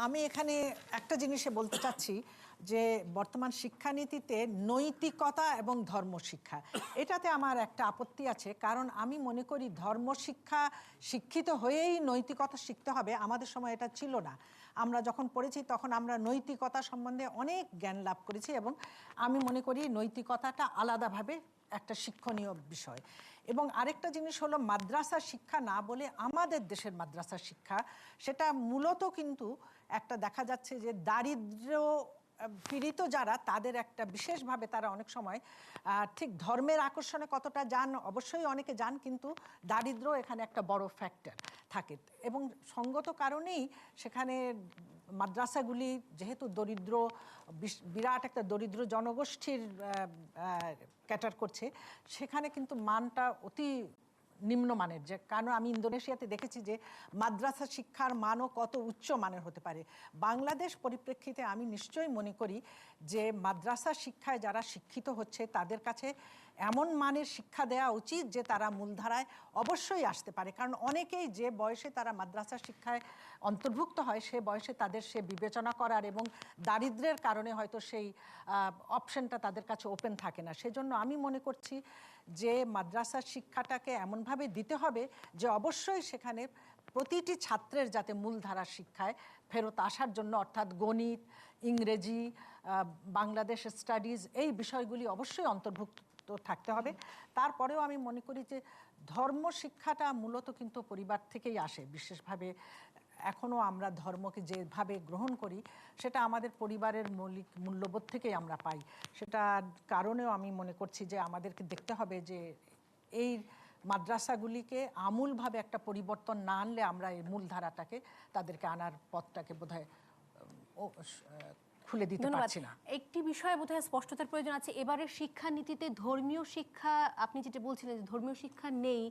আমি এখানে একটা জিনিসে বলতে চাচ্ছি যে বর্তমান শিক্ষানীতিতে নৈতিকতা এবং ধর্মশিক্ষা, এটাতে আমার একটা আপত্তি আছে। কারণ আমি মনে করি ধর্মশিক্ষা শিক্ষিত হয়েই নৈতিকতা শিখতে হবে, আমাদের সময় এটা ছিল না। আমরা যখন পড়েছি তখন আমরা নৈতিকতা সম্বন্ধে অনেক জ্ঞান লাভ করেছি এবং আমি মনে করি নৈতিকতাটা আলাদাভাবে একটা শিক্ষণীয় বিষয়। এবং আরেকটা জিনিস হলো মাদ্রাসা শিক্ষা না বলে আমাদের দেশের মাদ্রাসা শিক্ষা, সেটা মূলত কিন্তু একটা দেখা যাচ্ছে যে দারিদ্র পীড়িত যারা, তাদের একটা বিশেষভাবে তারা অনেক সময় ঠিক ধর্মের আকর্ষণে কতটা যান, অবশ্যই অনেকে যান, কিন্তু দারিদ্র এখানে একটা বড় ফ্যাক্টর থাকে। এবং সঙ্গত কারণেই সেখানে মাদ্রাসাগুলি যেহেতু দরিদ্র, বিরাট একটা দরিদ্র জনগোষ্ঠীর ক্যাটার করছে, সেখানে কিন্তু মানটা অতি নিম্নমানের। যে কারণ আমি ইন্দোনেশিয়াতে দেখেছি যে মাদ্রাসা শিক্ষার মানও কত উচ্চ মানের হতে পারে। বাংলাদেশ পরিপ্রেক্ষিতে আমি নিশ্চয়ই মনে করি যে মাদ্রাসা শিক্ষায় যারা শিক্ষিত হচ্ছে তাদের কাছে এমন মানের শিক্ষা দেওয়া উচিত যে তারা মূলধারায় অবশ্যই আসতে পারে। কারণ অনেকেই যে বয়সে তারা মাদ্রাসা শিক্ষায় অন্তর্ভুক্ত হয় সে বয়সে তাদের সে বিবেচনা করার এবং দারিদ্র্যের কারণে হয়তো সেই অপশনটা তাদের কাছে ওপেন থাকে না। সেজন্য আমি মনে করছি যে মাদ্রাসার শিক্ষাটাকে এমনভাবে দিতে হবে যে অবশ্যই সেখানে প্রতিটি ছাত্রের যাতে মূলধারার শিক্ষায় ফেরত আসার জন্য, অর্থাৎ গণিত, ইংরেজি, বাংলাদেশ স্টাডিজ, এই বিষয়গুলি অবশ্যই অন্তর্ভুক্ত থাকতে হবে। তারপরেও আমি মনে করি যে ধর্ম শিক্ষাটা মূলত কিন্তু পরিবার থেকেই আসে। বিশেষভাবে এখনও আমরা ধর্মকে যেভাবে গ্রহণ করি সেটা আমাদের পরিবারের মৌলিক মূল্যবোধ থেকেই আমরা পাই। সেটার কারণেও আমি মনে করছি যে আমাদেরকে দেখতে হবে যে এই মাদ্রাসাগুলিকে আমূলভাবে একটা পরিবর্তন না আনলে আমরা এই মূলধারাটাকে, তাদেরকে আনার পথটাকে বোধহয় খুলে দিতে পারছি না। একটি বিষয়ে বোধহয় স্পষ্টতার প্রয়োজন আছে। এবারের শিক্ষানীতিতে ধর্মীয় শিক্ষা, আপনি যেটা বলছিলেন যে ধর্মীয় শিক্ষা নেই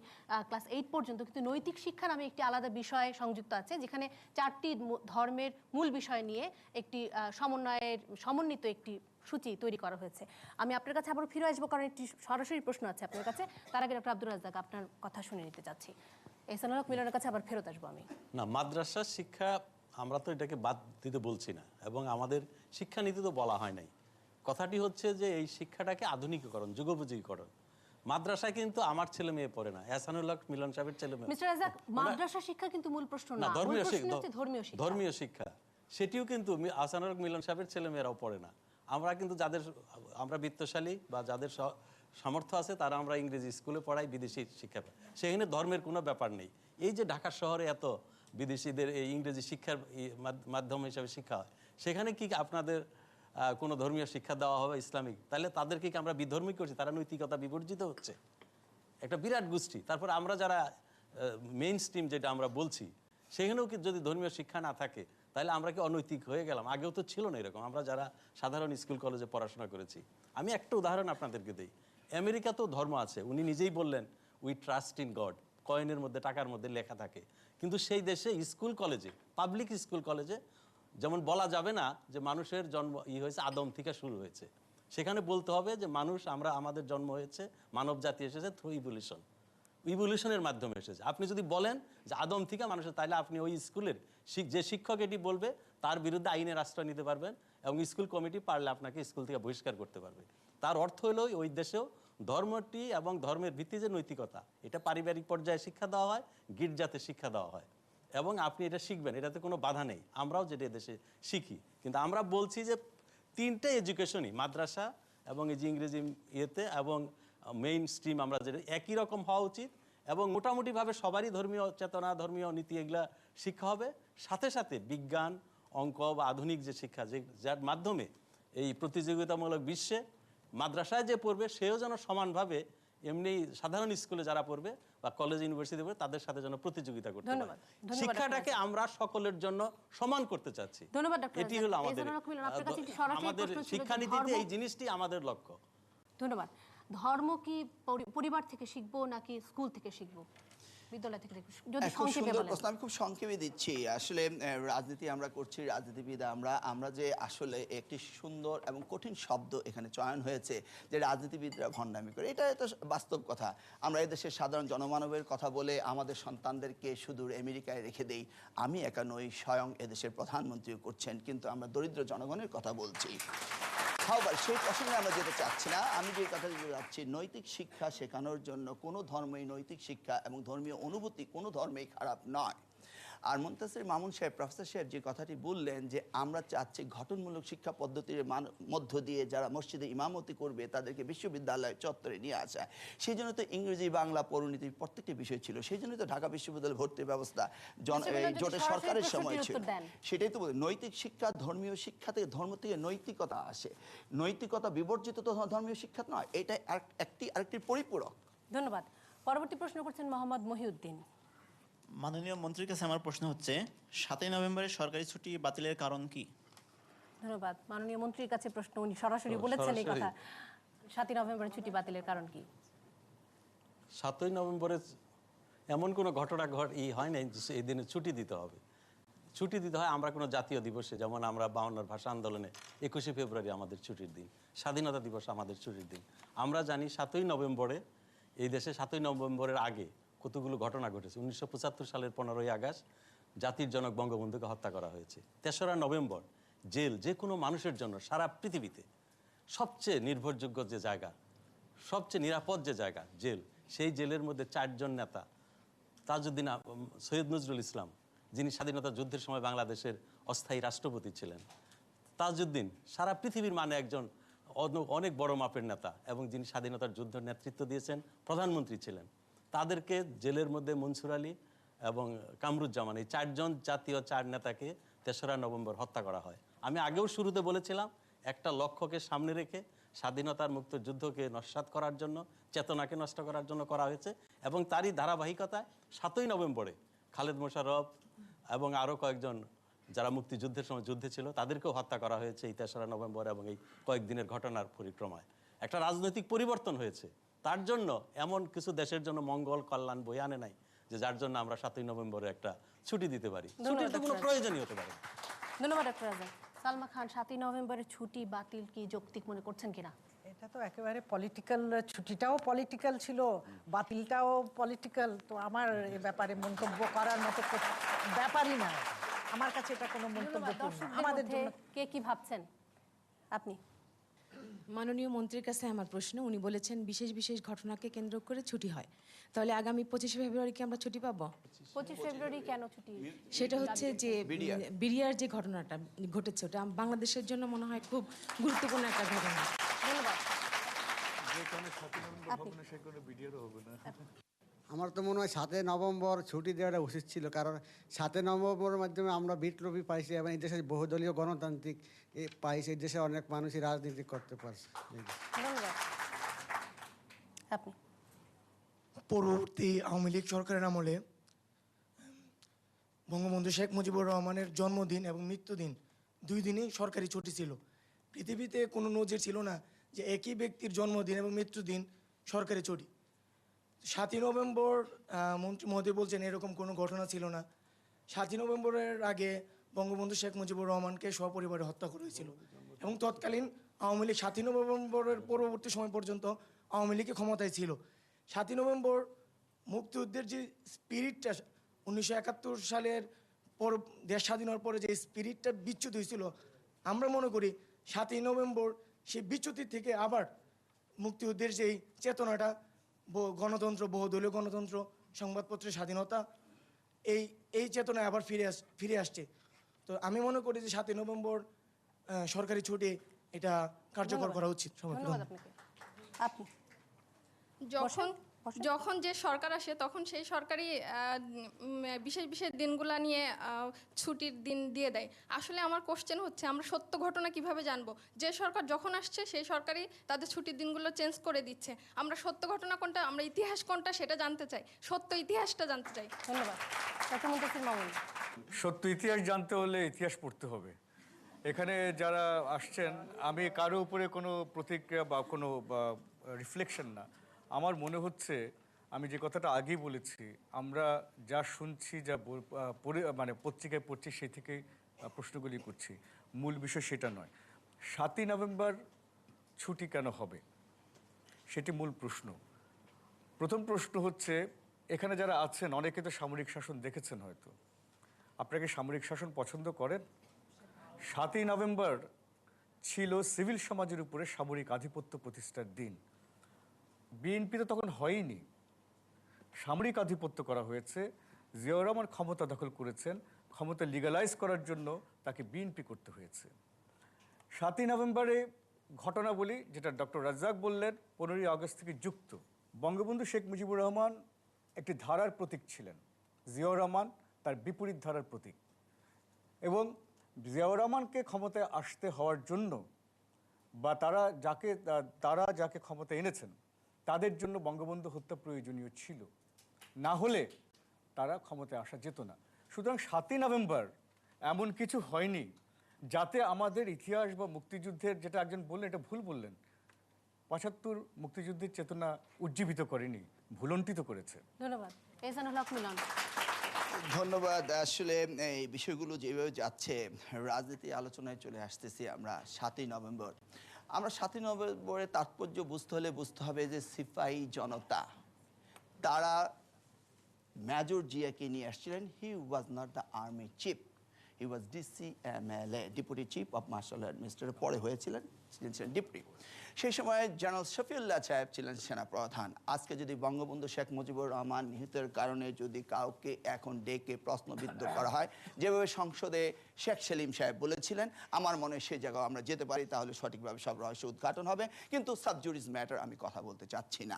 ক্লাস 8 পর্যন্ত, কিন্তু নৈতিক শিক্ষা নামে একটি আলাদা বিষয় সংযুক্ত আছে, যেখানে 4টি ধর্মের মূল বিষয় নিয়ে একটি সমন্বিত একটি সূচি তৈরি করা হয়েছে। আমি আপনার কাছে আবার ফিরে আসবো, কারণ একটি সরাসরি প্রশ্ন আছে আপনার কাছে। তার আগে ডক্টর আব্দুর রাজ্জাক, আপনার কথা শুনে নিতে চাচ্ছি। এহসানুল হক মিলনের কাছে আবার ফেরত আসবো আমি। না, মাদ্রাসা শিক্ষা আমরা তো এটাকে বাদ দিতে বলছি না, এবং আমাদের শিক্ষানীতি তো বলা হয় নাই। কথাটি হচ্ছে যে এই শিক্ষাটাকে আধুনিকীকরণ, যুগোপযোগীকরণ। মাদ্রাসায় কিন্তু আমার ছেলে মেয়ে পড়ে না, এহসানুল হক মিলন সাহেবের ছেলে মেয়ে। মিস্টার রাজ্জাক, মাদ্রাসা শিক্ষা কিন্তু মূল প্রশ্ন না, ধর্মীয় শিক্ষা সেটিও কিন্তু এহসানুল হক মিলন সাহেবের ছেলে মেয়েরাও পড়ে না। আমরা কিন্তু আমরা বিত্তশালী বা যাদের সামর্থ্য আছে তারা আমরা ইংরেজি স্কুলে পড়াই, বিদেশি শিক্ষা পাই, সেখানে ধর্মের কোনো ব্যাপার নেই। এই যে ঢাকা শহরে এত বিদেশিদের এই ইংরেজি শিক্ষার মাধ্যম হিসাবে শিক্ষা হয়, সেখানে কি আপনাদের কোনো ধর্মীয় শিক্ষা দেওয়া হবে ইসলামিক? তাহলে তাদেরকে কি আমরা বিধর্মী করছি? তারা নৈতিকতা বিবর্জিত হচ্ছে, একটা বিরাট গোষ্ঠী। তারপর আমরা যারা মেইন স্ট্রিম যেটা আমরা বলছি, সেখানেও কি যদি ধর্মীয় শিক্ষা না থাকে তাহলে আমরা কি অনৈতিক হয়ে গেলাম? আগেও তো ছিল না এরকম, আমরা যারা সাধারণ স্কুল কলেজে পড়াশোনা করেছি। আমি একটা উদাহরণ আপনাদেরকে দিই। আমেরিকাতেও ধর্ম আছে, উনি নিজেই বললেন উই ট্রাস্ট ইন গড, কয়েনের মধ্যে, টাকার মধ্যে লেখা থাকে। কিন্তু সেই দেশে স্কুল কলেজে, পাবলিক স্কুল কলেজে যেমন বলা যাবে না যে মানুষের জন্ম হয়েছে আদম থেকে শুরু হয়েছে, সেখানে বলতে হবে যে আমাদের জন্ম হয়েছে, মানব জাতি এসেছে থ্রু ইভলিউশনের মাধ্যমে এসেছে। আপনি যদি বলেন যে আদম থেকে মানুষের, তাহলে আপনি ওই স্কুলের যে শিক্ষক এটি বলবে তার বিরুদ্ধে আইনের আশ্রয় নিতে পারবেন, এবং স্কুল কমিটি পারলে আপনাকে স্কুল থেকে বহিষ্কার করতে পারবে। তার অর্থ হলো ওই দেশেও ধর্মটি এবং ধর্মের ভিত্তি যে নৈতিকতা, এটা পারিবারিক পর্যায়ে শিক্ষা দেওয়া হয়, গির্জাতে শিক্ষা দেওয়া হয়, এবং আপনি এটা শিখবেন, এটাতে কোনো বাধা নেই। আমরাও যেটা দেশে শিখি, কিন্তু আমরা বলছি যে 3টে এডুকেশনই, মাদ্রাসা এবং এই যে ইংরেজি ইয়েতে এবং মেইন স্ট্রিম, আমরা যেটা একই রকম হওয়া উচিত, এবং মোটামুটিভাবে সবারই ধর্মীয় চেতনা, ধর্মীয় নীতি এগুলা শিক্ষা হবে। সাথে সাথে বিজ্ঞান, অঙ্ক বা আধুনিক যে শিক্ষা, যার মাধ্যমে এই প্রতিযোগিতামূলক বিশ্বে মাদ্রাসায় যে পড়বে সেও যেন সমানভাবে এমনি সাধারণ স্কুলে যারা পড়বে বা কলেজ ইউনিভার্সিটি পড়বে তাদের সাথে যেন প্রতিযোগিতা করতে পারে। শিক্ষাটাকে আমরা সকলের জন্য সমান করতে চাচ্ছি। এটি হলো আমাদের শিক্ষানীতিতে এই জিনিসটি আমাদের লক্ষ্য। ধন্যবাদ। ধর্ম কি পরিবার থেকে শিখবো নাকি স্কুল থেকে শিখবো, বিদ্যালয় থেকে? যদি সংক্ষেপে বলেন। আমি খুব সংক্ষেপে দিচ্ছি। আসলে রাজনীতি আমরা করছি, রাজনীতিবিদ আমরা যে আসলে একটি সুন্দর এবং কঠিন শব্দ এখানে চয়ন হয়েছে যে রাজনীতিবিদরা ভণ্ডামি করে, এটা তো বাস্তব কথা। আমরা এদেশের সাধারণ জনমানবের কথা বলে আমাদের সন্তানদেরকে সুদূর আমেরিকায় রেখে দেই। আমি একা নই, স্বয়ং এদেশের প্রধানমন্ত্রীও করছেন, কিন্তু আমরা দরিদ্র জনগণের কথা বলছি। সেই প্রসঙ্গে আমরা যেতে চাচ্ছি না। আমি যে কথা বলতে চাচ্ছি, নৈতিক শিক্ষা শেখানোর জন্য কোনো ধর্মই, নৈতিক শিক্ষা এবং ধর্মীয় অনুভূতি কোনো ধর্মেই খারাপ নয়। আর মুনতাসির মামুন সাহেব, প্রফেসর সাহেব যে কথাটি বললেন যে আমরা চাচ্ছি গঠনমূলক শিক্ষা পদ্ধতির মধ্য দিয়ে যারা মসজিদে ইমামতি করবে তাদেরকে বিশ্ববিদ্যালয় চত্বরে নিয়ে আসা, সেই জন্য তো ইংরেজি বাংলা পরিণতির প্রত্যেকটি বিষয় ছিল, সেই জন্যই তো ঢাকা বিশ্ববিদ্যালয় ভর্তি ব্যবস্থা জোটের সরকারের সময় ছিল। সেটাই তো বলি, নৈতিক শিক্ষা, ধর্মীয় শিক্ষা থেকে, ধর্ম থেকে নৈতিকতা আসে, নৈতিকতা বিবর্জিত তো ধর্মীয় শিক্ষা নয়, এটা আরেকটির পরিপূরক। ধন্যবাদ। পরবর্তী প্রশ্ন করছেন মোহাম্মদ মহিউদ্দিন। মাননীয় মন্ত্রীর কাছে আমার প্রশ্ন হচ্ছে 7ই নভেম্বরের সরকারি ছুটি বাতিলের কারণ কি? ধন্যবাদ। মাননীয় মন্ত্রীর কাছে প্রশ্ন, উনি সরাসরি বলেছেন এই কথা। 7ই নভেম্বরের ছুটি বাতিলের কারণ কি? 7ই নভেম্বরে এমন কোনো ঘটনা হয় নাই যে এই দিনে ছুটি দিতে হবে। ছুটি দিতে হয় আমরা কোনো জাতীয় দিবসে, যেমন আমরা 52 ভাষা আন্দোলনে 21শে ফেব্রুয়ারি আমাদের ছুটির দিন, স্বাধীনতা দিবস আমাদের ছুটির দিন। আমরা জানি 7ই নভেম্বরে এই দেশে 7ই নভেম্বরের আগে কতগুলো ঘটনা ঘটেছে। 1975 সালের 15ই আগস্ট জাতির জনক বঙ্গবন্ধুকে হত্যা করা হয়েছে। 3রা নভেম্বর জেল যে কোনো মানুষের জন্য সারা পৃথিবীতে সবচেয়ে নির্ভরযোগ্য যে জায়গা, সবচেয়ে নিরাপদ যে জায়গা জেল, সেই জেলের মধ্যে 4 জন নেতা, তাজউদ্দিন সৈয়দ নজরুল ইসলাম যিনি স্বাধীনতা যুদ্ধের সময় বাংলাদেশের অস্থায়ী রাষ্ট্রপতি ছিলেন, তাজউদ্দিন সারা পৃথিবীর মানে একজন অনেক বড় মাপের নেতা এবং যিনি স্বাধীনতার যুদ্ধের নেতৃত্ব দিয়েছেন, প্রধানমন্ত্রী ছিলেন, তাদেরকে জেলের মধ্যে মনসুর আলী এবং কামরুজ্জামান, এই 4 জন জাতীয় 4 নেতাকে 3রা নভেম্বর হত্যা করা হয়। আমি আগেও শুরুতে বলেছিলাম একটা লক্ষ্যকে সামনে রেখে স্বাধীনতার মুক্ত যুদ্ধকে নস্যাৎ করার জন্য, চেতনাকে নষ্ট করার জন্য করা হয়েছে এবং তারই ধারাবাহিকতায় 7ই নভেম্বরে খালেদ মোশাররফ এবং আরও কয়েকজন যারা মুক্তিযুদ্ধের সময় যুদ্ধে ছিল তাদেরকেও হত্যা করা হয়েছে এই 3রা নভেম্বর এবং এই কয়েকদিনের ঘটনার পরিক্রমায়। একটা রাজনৈতিক পরিবর্তন হয়েছে, তার জন্য এমন কিছু দেশের জন্য মঙ্গল কল্যাণ বয়ে আনে নাই যে যার জন্য আমরা 7ই নভেম্বরে একটা ছুটি দিতে পারি। ছুটির তো কোনো প্রয়োজনই হতে পারে। ধন্যবাদ ডক্টর আজাদ। সালমা খান, 7ই নভেম্বরের ছুটি বাতিল কি যৌক্তিক মনে করছেন কিনা? এটা তো একেবারে পলিটিক্যাল, ছুটিটাও পলিটিক্যাল ছিল, বাতিলটাও পলিটিক্যাল। তো আমার এ ব্যাপারে মন্তব্য করার মতো ব্যাপারই না, আমার কাছে এটা কোনো মন্তব্য না। আমাদের জন্য কে কি ভাবছেন আপনি? মাননীয় মন্ত্রীর কাছে আমার প্রশ্ন, উনি বলেছেন বিশেষ বিশেষ ঘটনাকে কেন্দ্র করে ছুটি হয়, তাহলে আগামী 25শে ফেব্রুয়ারি কি আমরা ছুটি পাবো? 25 ফেব্রুয়ারি কেন ছুটি? সেটা হচ্ছে যে বিরিয়ার যে ঘটনাটা ঘটেছে, ওটা বাংলাদেশের জন্য মনে হয় খুব গুরুত্বপূর্ণ একটা ঘটনা। ধন্যবাদ। আমার তো মনে হয় 7ই নভেম্বর ছুটি দেওয়াটা উচিত ছিল, কারণ 7ই নভেম্বরের মাধ্যমে আমরা বিপ্লবী পাইছি এবং এই দেশে বহুদলীয় গণতান্ত্রিক পাইছি, এই দেশে অনেক মানুষই রাজনীতি করতে পারছে। ধন্যবাদ। আপনি? পরবর্তী আওয়ামী লীগ সরকারের আমলে বঙ্গবন্ধু শেখ মুজিবুর রহমানের জন্মদিন এবং মৃত্যুদিন 2 দিনই সরকারি ছুটি ছিল। পৃথিবীতে কোনো নজির ছিল না যে একই ব্যক্তির জন্মদিন এবং মৃত্যুদিন সরকারি ছুটি। 7ই নভেম্বর মন্ত্রী মহোদয় বলছেন এরকম কোনো ঘটনা ছিল না। 7ই নভেম্বরের আগে বঙ্গবন্ধু শেখ মুজিবুর রহমানকে সপরিবারে হত্যা করা হয়েছিল এবং তৎকালীন আওয়ামী লীগ 7ই নভেম্বরের পরবর্তী সময় পর্যন্ত আওয়ামী লীগই ক্ষমতায় ছিল। 7ই নভেম্বর মুক্তিযুদ্ধের যে স্পিরিটটা 1971 সালের পর দেশ স্বাধীন হওয়ার পরে যে স্পিরিটটা বিচ্যুত হয়েছিল, আমরা মনে করি 7ই নভেম্বর সেই বিচ্যুতি থেকে আবার মুক্তিযুদ্ধের যেই চেতনাটা, গণতন্ত্র, বহুদলীয় গণতন্ত্র, সংবাদপত্রের স্বাধীনতা, এই চেতনায় আবার ফিরে আসছে। তো আমি মনে করি যে 7ই নভেম্বর সরকারি ছুটি এটা কার্যকর করা উচিত। আপনি? যখন যে সরকার আসে তখন সেই সরকারই বিশেষ বিশেষ দিনগুলা নিয়ে ছুটির দিন দিয়ে দেয়। আসলে আমার কোশ্চেন হচ্ছে আমরা সত্য ঘটনা কিভাবে জানবো? যে সরকার যখন আসছে সেই সরকারই তাদের ছুটির দিনগুলো চেঞ্জ করে দিচ্ছে। আমরা সত্য ঘটনা কোনটা, আমরা ইতিহাস কোনটা সেটা জানতে চাই, সত্য ইতিহাসটা জানতে চাই। ধন্যবাদ। সত্য ইতিহাস জানতে হলে ইতিহাস পড়তে হবে। এখানে যারা আসছেন, আমি কারো উপরে কোনো প্রতিক্রিয়া বা কোনো রিফ্লেকশন না, আমার মনে হচ্ছে আমি যে কথাটা আগেই বলেছি, আমরা যা শুনছি, যা মানে পত্রিকায় পড়ছি সেই থেকেই প্রশ্নগুলি করছি, মূল বিষয় সেটা নয়। 7ই নভেম্বর ছুটি কেন হবে সেটি মূল প্রশ্ন। প্রথম প্রশ্ন হচ্ছে, এখানে যারা আছেন অনেকে তো সামরিক শাসন দেখেছেন, হয়তো আপনাকে সামরিক শাসন পছন্দ করেন? 7ই নভেম্বর ছিল সিভিল সমাজের উপরে সামরিক আধিপত্য প্রতিষ্ঠার দিন। বিএনপি তো তখন হয়নি, সামরিক আধিপত্য করা হয়েছে জিয়াউর রহমান ক্ষমতা দখল করেছেন, ক্ষমতা লিগালাইজ করার জন্য তাকে বিএনপি করতে হয়েছে। 7ই নভেম্বরে ঘটনা বলি, যেটা ডক্টর রাজ্জাক বললেন 15ই আগস্ট থেকে যুক্ত। বঙ্গবন্ধু শেখ মুজিবুর রহমান একটি ধারার প্রতীক ছিলেন, জিয়াউর রহমান তার বিপরীত ধারার প্রতীক। এবং জিয়াউর রহমানকে ক্ষমতায় আসতে হওয়ার জন্য বা তারা যাকে ক্ষমতা এনেছেন তাদের জন্য বঙ্গবন্ধু হত্যা প্রয়োজনীয় ছিল, না হলে তারা ক্ষমতায় আসা যেত না। সুতরাং 7ই নভেম্বর এমন কিছু হয়নি যাতে আমাদের ইতিহাস বা মুক্তিযুদ্ধের, যেটা একজন বললেন এটা ভুল বললেন, ৭৫ মুক্তিযুদ্ধের চেতনা উজ্জীবিত করেনি, ভুলণ্ঠিত করেছে। ধন্যবাদ। এহসানুল হক মিলন। ধন্যবাদ। আসলে এই বিষয়গুলো যেভাবে যাচ্ছে, রাজনীতি আলোচনায় চলে আসতেছি আমরা 7ই নভেম্বর। আমরা 7ই নভেম্বরের তাৎপর্য বুঝতে হলে বুঝতে হবে যে সিপাহী জনতা তারা মেজর জিয়াকে নিয়ে আসছিলেন। He was not the army chief, he was DCMLA, deputy chief of martial administrator, পরে হয়েছিলেন ডেপুটি। সেই সময় জেনারেল শফিউল্লাহ সাহেব ছিলেন সেনাপ্রধান। আজকে যদি বঙ্গবন্ধু শেখ মুজিবুর রহমান নিহতের কারণে যদি কাউকে এখন ডেকে প্রশ্নবিদ্ধ করা হয়, যেভাবে সংসদে শেখ সেলিম সাহেব বলেছিলেন, আমার মনে হয় সেই জায়গায় আমরা যেতে পারি, তাহলে সঠিকভাবে সব রহস্য উদ্ঘাটন হবে। কিন্তু সাবজুডিস ম্যাটার আমি কথা বলতে চাচ্ছি না।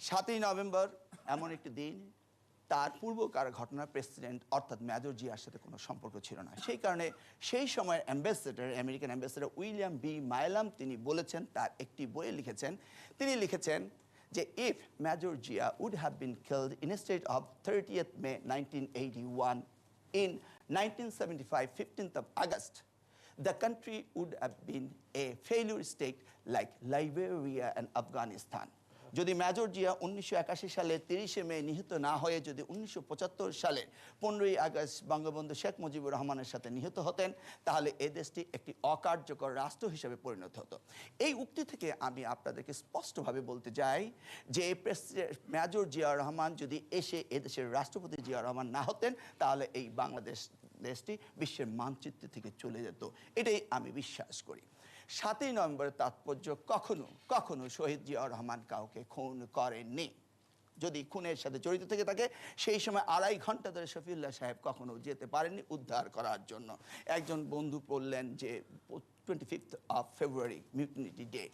7ই নভেম্বর এমন একটি দিন, তার পূর্বকার ঘটনা প্রেসিডেন্ট অর্থাৎ মেজর জিয়ার সাথে কোনো সম্পর্ক ছিল না। সেই কারণে সেই সময়ের ambassador, American ambassador William B Milam তিনি বলেছেন, তার একটি বইয়ে লিখেছেন, তিনি লিখেছেন যে if major Zia would have been killed instead of 30th May 1981 in 1975 15th of August, the country would have been a failure state like Liberia and Afghanistan. যদি মেজর জিয়া 1981 সালে 30শে মে নিহত না হয়ে যদি 1975 সালে 15ই আগস্ট বঙ্গবন্ধু শেখ মুজিবুর রহমানের সাথে নিহত হতেন, তাহলে এই দেশটি একটি অকার্যকর রাষ্ট্র হিসেবে পরিণত হতো। এই উক্তি থেকে আমি আপনাদেরকে স্পষ্টভাবে বলতে চাই যে মেজর জিয়াউর রহমান যদি এসে এদেশের রাষ্ট্রপতি জিয়াউর রহমান না হতেন, তাহলে এই বাংলাদেশ দেশটি বিশ্বের মানচিত্র থেকে চলে যেত। এটাই আমি বিশ্বাস করি। 7ই নভেম্বরের তাৎপর্য, কখনো শহীদ জিয়াউর রহমান কাউকে খুন করেননি। যদি খুনের সাথে জড়িত থেকে থাকে, সেই সময় 2.5 ঘন্টা ধরে শফিউল্লাহ সাহেব কখনো যেতে পারেননি উদ্ধার করার জন্য। একজন বন্ধু বললেন যে 25th of February মিউটিনিটি ডে।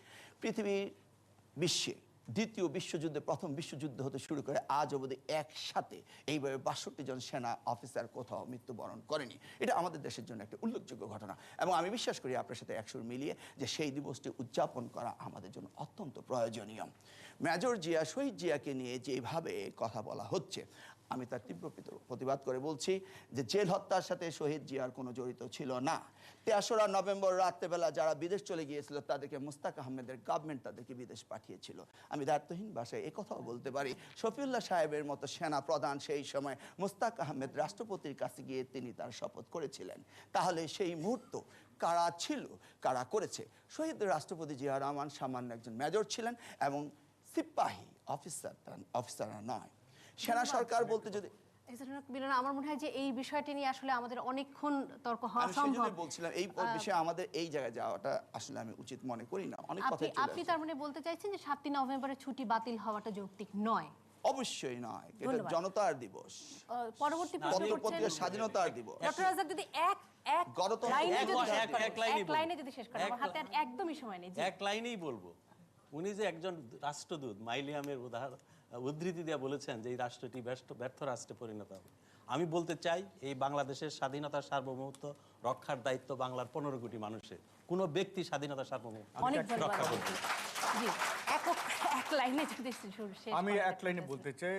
পৃথিবীর বিশ্বে দ্বিতীয় বিশ্বযুদ্ধে, প্রথম বিশ্বযুদ্ধ হতে শুরু করে আজ অবধি একসাথে এইভাবে 62 জন সেনা অফিসার কোথাও মৃত্যুবরণ করেনি। এটা আমাদের দেশের জন্য একটা উল্লেখযোগ্য ঘটনা, এবং আমি বিশ্বাস করি আপনার সাথে একসুর মিলিয়ে যে সেই দিবসটি উদযাপন করা আমাদের জন্য অত্যন্ত প্রয়োজনীয়। মেজর জিয়া, শহীদ জিয়াকে নিয়ে যেভাবে কথা বলা হচ্ছে, আমি তার তীব্র প্রতিবাদ করে বলছি যে জেল হত্যার সাথে শহীদ জিয়ার কোনো জড়িত ছিল না। 3রা নভেম্বর রাত্রেবেলা যারা বিদেশ চলে গিয়েছিল তাদেরকে মুস্তাক আহমেদের গভর্নমেন্ট তাদেরকে বিদেশ পাঠিয়েছিল। আমি দায়িত্বহীন ভাষায় একথাও বলতে পারি, শফিউল্লাহ সাহেবের মতো সেনা প্রধান সেই সময় মুস্তাক আহমেদ রাষ্ট্রপতির কাছে গিয়ে তিনি তার শপথ করেছিলেন। তাহলে সেই মুহূর্ত কারা ছিল, কারা করেছে? শহীদ রাষ্ট্রপতি জিয়াউর রহমান সামান্য একজন মেজর ছিলেন, এবং সিপাহী অফিসাররা নয়। সেনা সরকার বলতে যদি আমার মনে হয় যে এই বিষয়টি নিয়ে আসলে আমাদের অনেকক্ষণ তর্ক হওয়া সম্ভব। আমি বলছিলাম এই বিষয়ে আমাদের এই জায়গায় যাওয়াটা আসলে আমি উচিত মনে করি না। অনেক কথা আপনি তার মানে বলতে চাইছেন যে 7ই নভেম্বরের ছুটি বাতিল হওয়াটা যৌক্তিক নয়? অবশ্যই নয়, এটা জনতার দিবস, পরবর্তী স্বাধীনতার দিবস। ডক্টর রাজ্জাক যদি এক লাইনে যদি শেষ করেন, আমার হাতে আর একদমই সময় নেই। এক লাইনেই বলবো, উনি যে একজন রাষ্ট্রদূত মাইলিয়ামের উদ্ধৃতি দিয়ে বলেছেন যে এই রাষ্ট্রটি ব্যর্থ রাষ্ট্রে পরিণত হবে। আমি বলতে চাই এই বাংলাদেশের স্বাধীনতার সার্বভৌমত্ব রক্ষার দায়িত্ব বাংলার 15 কোটি মানুষের। কোনো ব্যক্তি স্বাধীনতার সার্বভৌমত্ব রক্ষা করবে। আমি এক লাইনে বলতে চাই,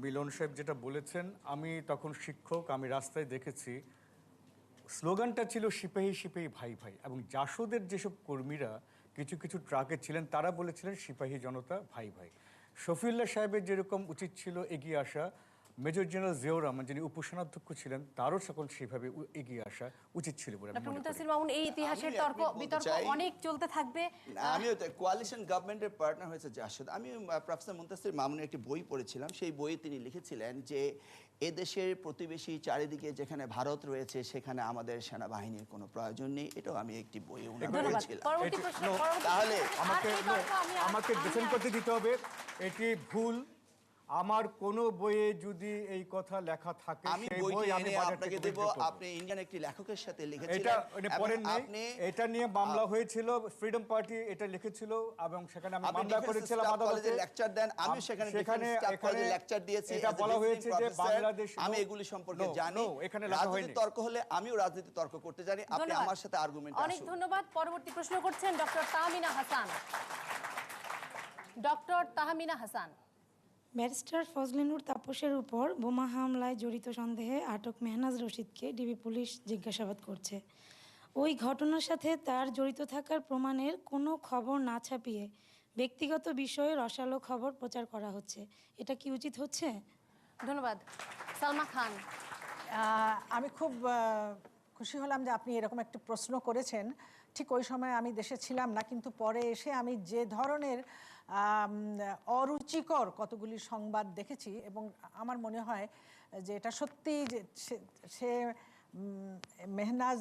মিলন সাহেব যেটা বলেছেন, আমি তখন শিক্ষক, আমি রাস্তায় দেখেছি স্লোগানটা ছিল সিপাহী সিপাহী ভাই ভাই, এবং জাসদের যেসব কর্মীরা কিছু কিছু ট্রাকে ছিলেন তারা বলেছিলেন সিপাহী জনতা ভাই ভাই। শফিউল্লাহ সাহেবের যেরকম উচিত ছিল এগিয়ে আসা, মেজর জেনারেল জিয়াউর রহমান যিনি উপসেনাধ্যক্ষ ছিলেন তারও সকল সেভাবে এগিয়ে আসা উচিত ছিল বলে আমি মনে করি। এই ইতিহাসের তর্ক বিতর্ক অনেক চলতে থাকবে। আমিও কোয়ালিশন গভর্নমেন্টের পার্টনার হয়েছে জাসদ। আমি প্রফেসর মুনতাসির মামুনের একটি বই পড়েছিলাম, সেই বইয়ে তিনি লিখেছিলেন যে এদেশের প্রতিবেশী চারিদিকে যেখানে ভারত রয়েছে সেখানে আমাদের সেনাবাহিনীর কোনো প্রয়োজন নেই। এটাও আমি একটি বইয়ে পড়েছিলাম। তাহলে আমাকে ডিফেন্ড করতে দিতে হবে, এটি ভুল, আমার কোনো বইয়ে যদি এই কথা লেখা থাকে আমি সেই বইটি বই আমি এনে বাজার আপনাকে থেকে দেব। বিক্রি করব। আপনি ইন্ডিয়ান একটি লেখকের সাথে এটা লিখেছিলেন এবং পড়েন নাই, আপনি এটা নিয়ে মামলা হয়েছিল, ফ্রিডম পার্টি এটা লিখেছিল এবং সেখানে আমি আপনি মামলা ডিফেন্স করেছিলাম স্টাফ আদালতে। কলেজে লেকচার দেন, আমি সেখানে ডিফেন্স স্টাফ কলেজে লেকচার দিয়েছি। এটা as a বলা visiting হয়েছে যে professor, বাংলাদেশ আমি এগুলি সম্পর্কে জানি। এখানে লেখা হয়নি। রাজনীতি তর্ক হলে আমিও রাজনীতি তর্ক করতে জানি, আপনি ধন্যবাদ। আমার সাথে আর্গুমেন্ট অনেক আসুন। ধন্যবাদ। পরবর্তী প্রশ্ন করছেন doctor Tahmina Hasan. Doctor Tahmina Hasan. Barrister Fazlinur তাপসের উপর বোমা হামলায় জড়িত সন্দেহে আটক মেহনাজ রশিদকে ডিবি পুলিশ জিজ্ঞাসাবাদ করছে। ওই ঘটনার সাথে তার জড়িত থাকার প্রমাণের কোনো খবর না ছাপিয়ে ব্যক্তিগত বিষয়ে রসালো খবর প্রচার করা হচ্ছে, এটা কি উচিত হচ্ছে? ধন্যবাদ। সালমা খান। আমি খুব খুশি হলাম যে আপনি এরকম একটি প্রশ্ন করেছেন। ঠিক ওই সময় আমি দেশে ছিলাম না, কিন্তু পরে এসে আমি যে ধরনের অরুচিকর কতগুলি সংবাদ দেখেছি এবং আমার মনে হয় যে এটা সত্যিই যে সে মেহনাজ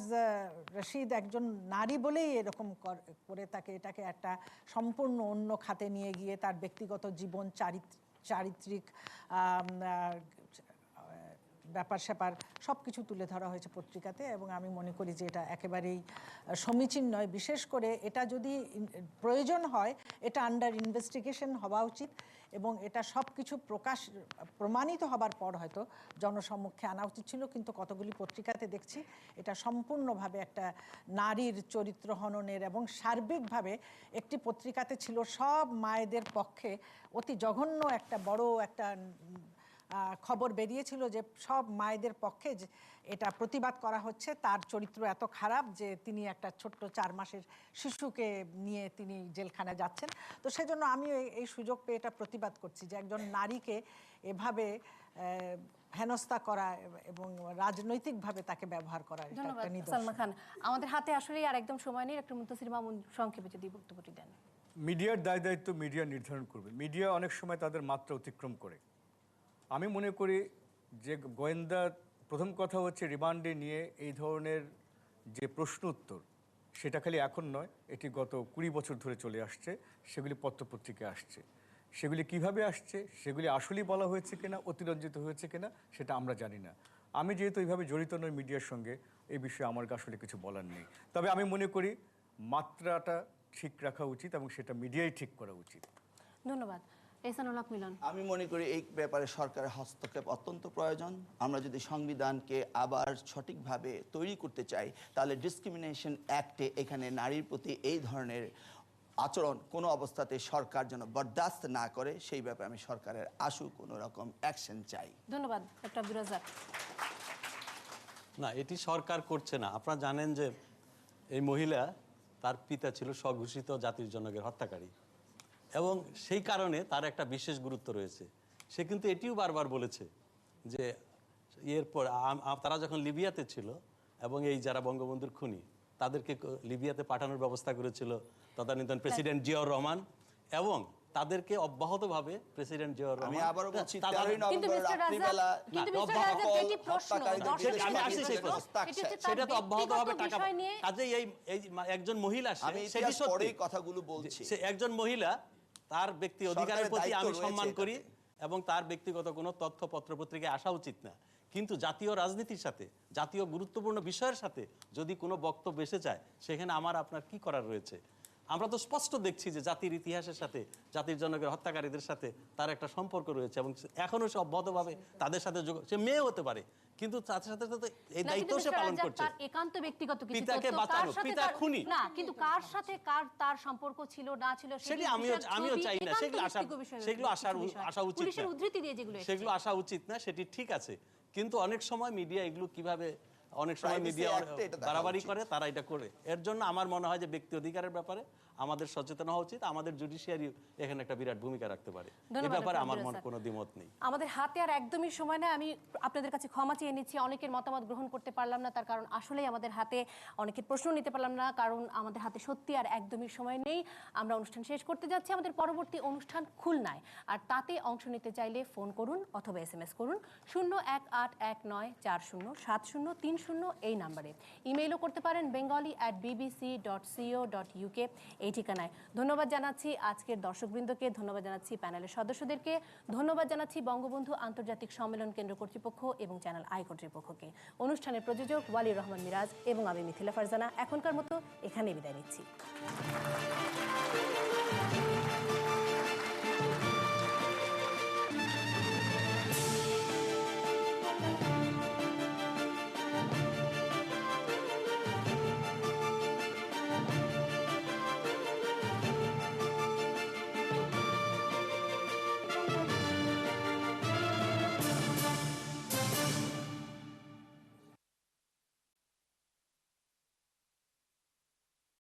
রশিদ একজন নারী বলেই এরকম করে তাকে এটাকে একটা সম্পূর্ণ অন্য খাতে নিয়ে গিয়ে তার ব্যক্তিগত জীবন, চারিত্রিক ব্যাপার স্যাপার সব কিছু তুলে ধরা হয়েছে পত্রিকাতে এবং আমি মনে করি যে এটা একেবারেই সমীচীন নয়। বিশেষ করে এটা যদি প্রয়োজন হয় এটা আন্ডার ইনভেস্টিগেশন হওয়া উচিত এবং এটা সব কিছু প্রমাণিত হবার পর হয়তো জনসম্মুখে আনা উচিত ছিল, কিন্তু কতগুলি পত্রিকাতে দেখছি এটা সম্পূর্ণভাবে একটা নারীর চরিত্র হননের এবং সার্বিকভাবে একটি পত্রিকাতে ছিল সব মায়েদের পক্ষে অতি জঘন্য একটা বড় একটা খবর বেরিয়েছিল যে সব মায়েদের পক্ষে এটা প্রতিবাদ করা হচ্ছে, তার চরিত্র এত খারাপ যে তিনি একটা ছোট্ট 4 মাসের শিশুকে নিয়ে তিনি জেলখানায় যাচ্ছেন। তো সেজন্য আমি এই সুযোগ পেয়ে এটা প্রতিবাদ করছি যে একজন নারীকে এভাবে হেনস্থা করা এবং রাজনৈতিকভাবে তাকে ব্যবহার করা। ধন্যবাদ সালমা খান। আমাদের হাতে আসলে আর একদম সময় নেই, ডক্টর মুনতাসির মামুন সংক্ষেপে যদি বক্তব্যটি দেন। মিডিয়ার দায় দায়িত্ব মিডিয়া নির্ধারণ করবে। মিডিয়া অনেক সময় তাদের মাত্রা অতিক্রম করে। আমি মনে করি যে গোয়েন্দা প্রথম কথা হচ্ছে রিমান্ডে নিয়ে এই ধরনের যে প্রশ্ন উত্তর সেটা খালি এখন নয়, এটি গত 20 বছর ধরে চলে আসছে। সেগুলি পত্রপত্রিকায় আসছে, সেগুলি কিভাবে আসছে, সেগুলি আসলেই বলা হয়েছে কিনা, অতিরঞ্জিত হয়েছে কিনা সেটা আমরা জানি না। আমি যেহেতু এইভাবে জড়িত নই মিডিয়ার সঙ্গে, এই বিষয়ে আমার আসলে কিছু বলার নেই। তবে আমি মনে করি মাত্রাটা ঠিক রাখা উচিত এবং সেটা মিডিয়াই ঠিক করা উচিত। ধন্যবাদ। মিলন। আমি মনে করি এই ব্যাপারে সরকারের হস্তক্ষেপ অত্যন্ত প্রয়োজন। আমরা যদি সংবিধানকে আবার সঠিকভাবে তৈরি করতে চাই তাহলে ডিসক্রিমিনেশন অ্যাক্টে এখানে নারীর প্রতি এই ধরনের আচরণ কোনো অবস্থাতে সরকার যেন বরদাস্ত না করে, সেই ব্যাপারে আমি সরকারের আশু কোনো রকম অ্যাকশন চাই। ধন্যবাদ ডক্টর আব্দুর রাজ্জাক। না, এটি সরকার করছে না। আপনারা জানেন যে এই মহিলা, তার পিতা ছিল স্বঘোষিত জাতির জনকের হত্যাকারী এবং সেই কারণে তার একটা বিশেষ গুরুত্ব রয়েছে। সে কিন্তু এটিও বারবার বলেছে যে এরপর তারা যখন লিবিয়াতে ছিল এবং এই যারা বঙ্গবন্ধুর খুনি তাদেরকে লিবিয়াতে পাঠানোর ব্যবস্থা করেছিল তদানীন্তন প্রেসিডেন্ট জিয়াউর রহমান এবং তাদেরকে অব্যাহতভাবে প্রেসিডেন্ট জিয়াউর রহমান। আমি আবারও বলছি 13 নভেম্বর রাত্রিবেলা সেটা তো অব্যাহতভাবে টাকা কাজেই এই একজন মহিলা কথাগুলো বলছি, সে একজন মহিলা, তার ব্যক্তি অধিকারের প্রতি আমি সম্মান করি এবং তার ব্যক্তিগত কোনো তথ্য পত্রপত্রিকায় আসা উচিত না, কিন্তু জাতীয় রাজনীতির সাথে জাতীয় গুরুত্বপূর্ণ বিষয়ের সাথে যদি কোনো বক্তব্য এসে যায় সেখানে আমার আপনার কি করার রয়েছে? আমরা তো স্পষ্ট দেখছি যে জাতির ইতিহাসের সাথে, জাতির জনকের হত্যাকারীদের সাথে তার একটা সম্পর্ক রয়েছে এবং এখনো সে অব্যাহতভাবে তাদের সাথে সে মেয়ে হতে পারে, কিন্তু তার সাথে সাথে এই দায়িত্ব সে পালন করছে। তার একান্ত ব্যক্তিগত কিছু পিতাকে বাঁচানো, পিতা খুনি না, কিন্তু কার সাথে তার সম্পর্ক ছিল না ছিল সেটি আমিও চাই না, সেগুলো আসা উচিত না, উদ্ধৃতি দিয়ে সেগুলো আসা উচিত না, সেটি ঠিক আছে। কিন্তু অনেক সময় মিডিয়া এগুলো কিভাবে অনেক সময় মিডিয়া বাড়াবাড়ি করে, তারা এটা করে। এর জন্য আমার মনে হয় যে ব্যক্তি অধিকারের ব্যাপারে আমাদের সচেতন হওয়া উচিত। আমাদের জুডিশিয়ারি এখানে একটা বিরাট ভূমিকা রাখতে পারে, এই ব্যাপারে আমার কোনো দ্বিমত নেই। আমাদের হাতে আর একদমই সময় নেই। আমি আপনাদের কাছে ক্ষমা চেয়ে নিচ্ছি, অনেকের মতামত গ্রহণ করতে পারলাম না, তার কারণ আসলেই আমাদের হাতে অনেকের প্রশ্ন নিতে পারলাম না, কারণ আমাদের হাতে সত্যি আর একদমই সময় নেই। আমরা অনুষ্ঠান শেষ করতে যাচ্ছি। আমাদের পরবর্তী অনুষ্ঠান খুলনায়, আর তাতে অংশ নিতে চাইলে ফোন করুন অথবা SMS করুন 01819407030 এই নাম্বারে। ইমেইলও করতে পারেন bengali@bbc.co.uk এই ঠিকানায়। ধন্যবাদ জানাচ্ছি আজকের দর্শকবৃন্দকে, ধন্যবাদ জানাচ্ছি প্যানেলের সদস্যদেরকে, ধন্যবাদ জানাচ্ছি বঙ্গবন্ধু আন্তর্জাতিক সম্মেলন কেন্দ্র কর্তৃপক্ষ এবং চ্যানেল আই কর্তৃপক্ষকে। অনুষ্ঠানের প্রযোজক ওয়ালির রহমান মিরাজ এবং আমি মিথিলা ফারজানা এখনকার মতো এখানেই বিদায় নিচ্ছি।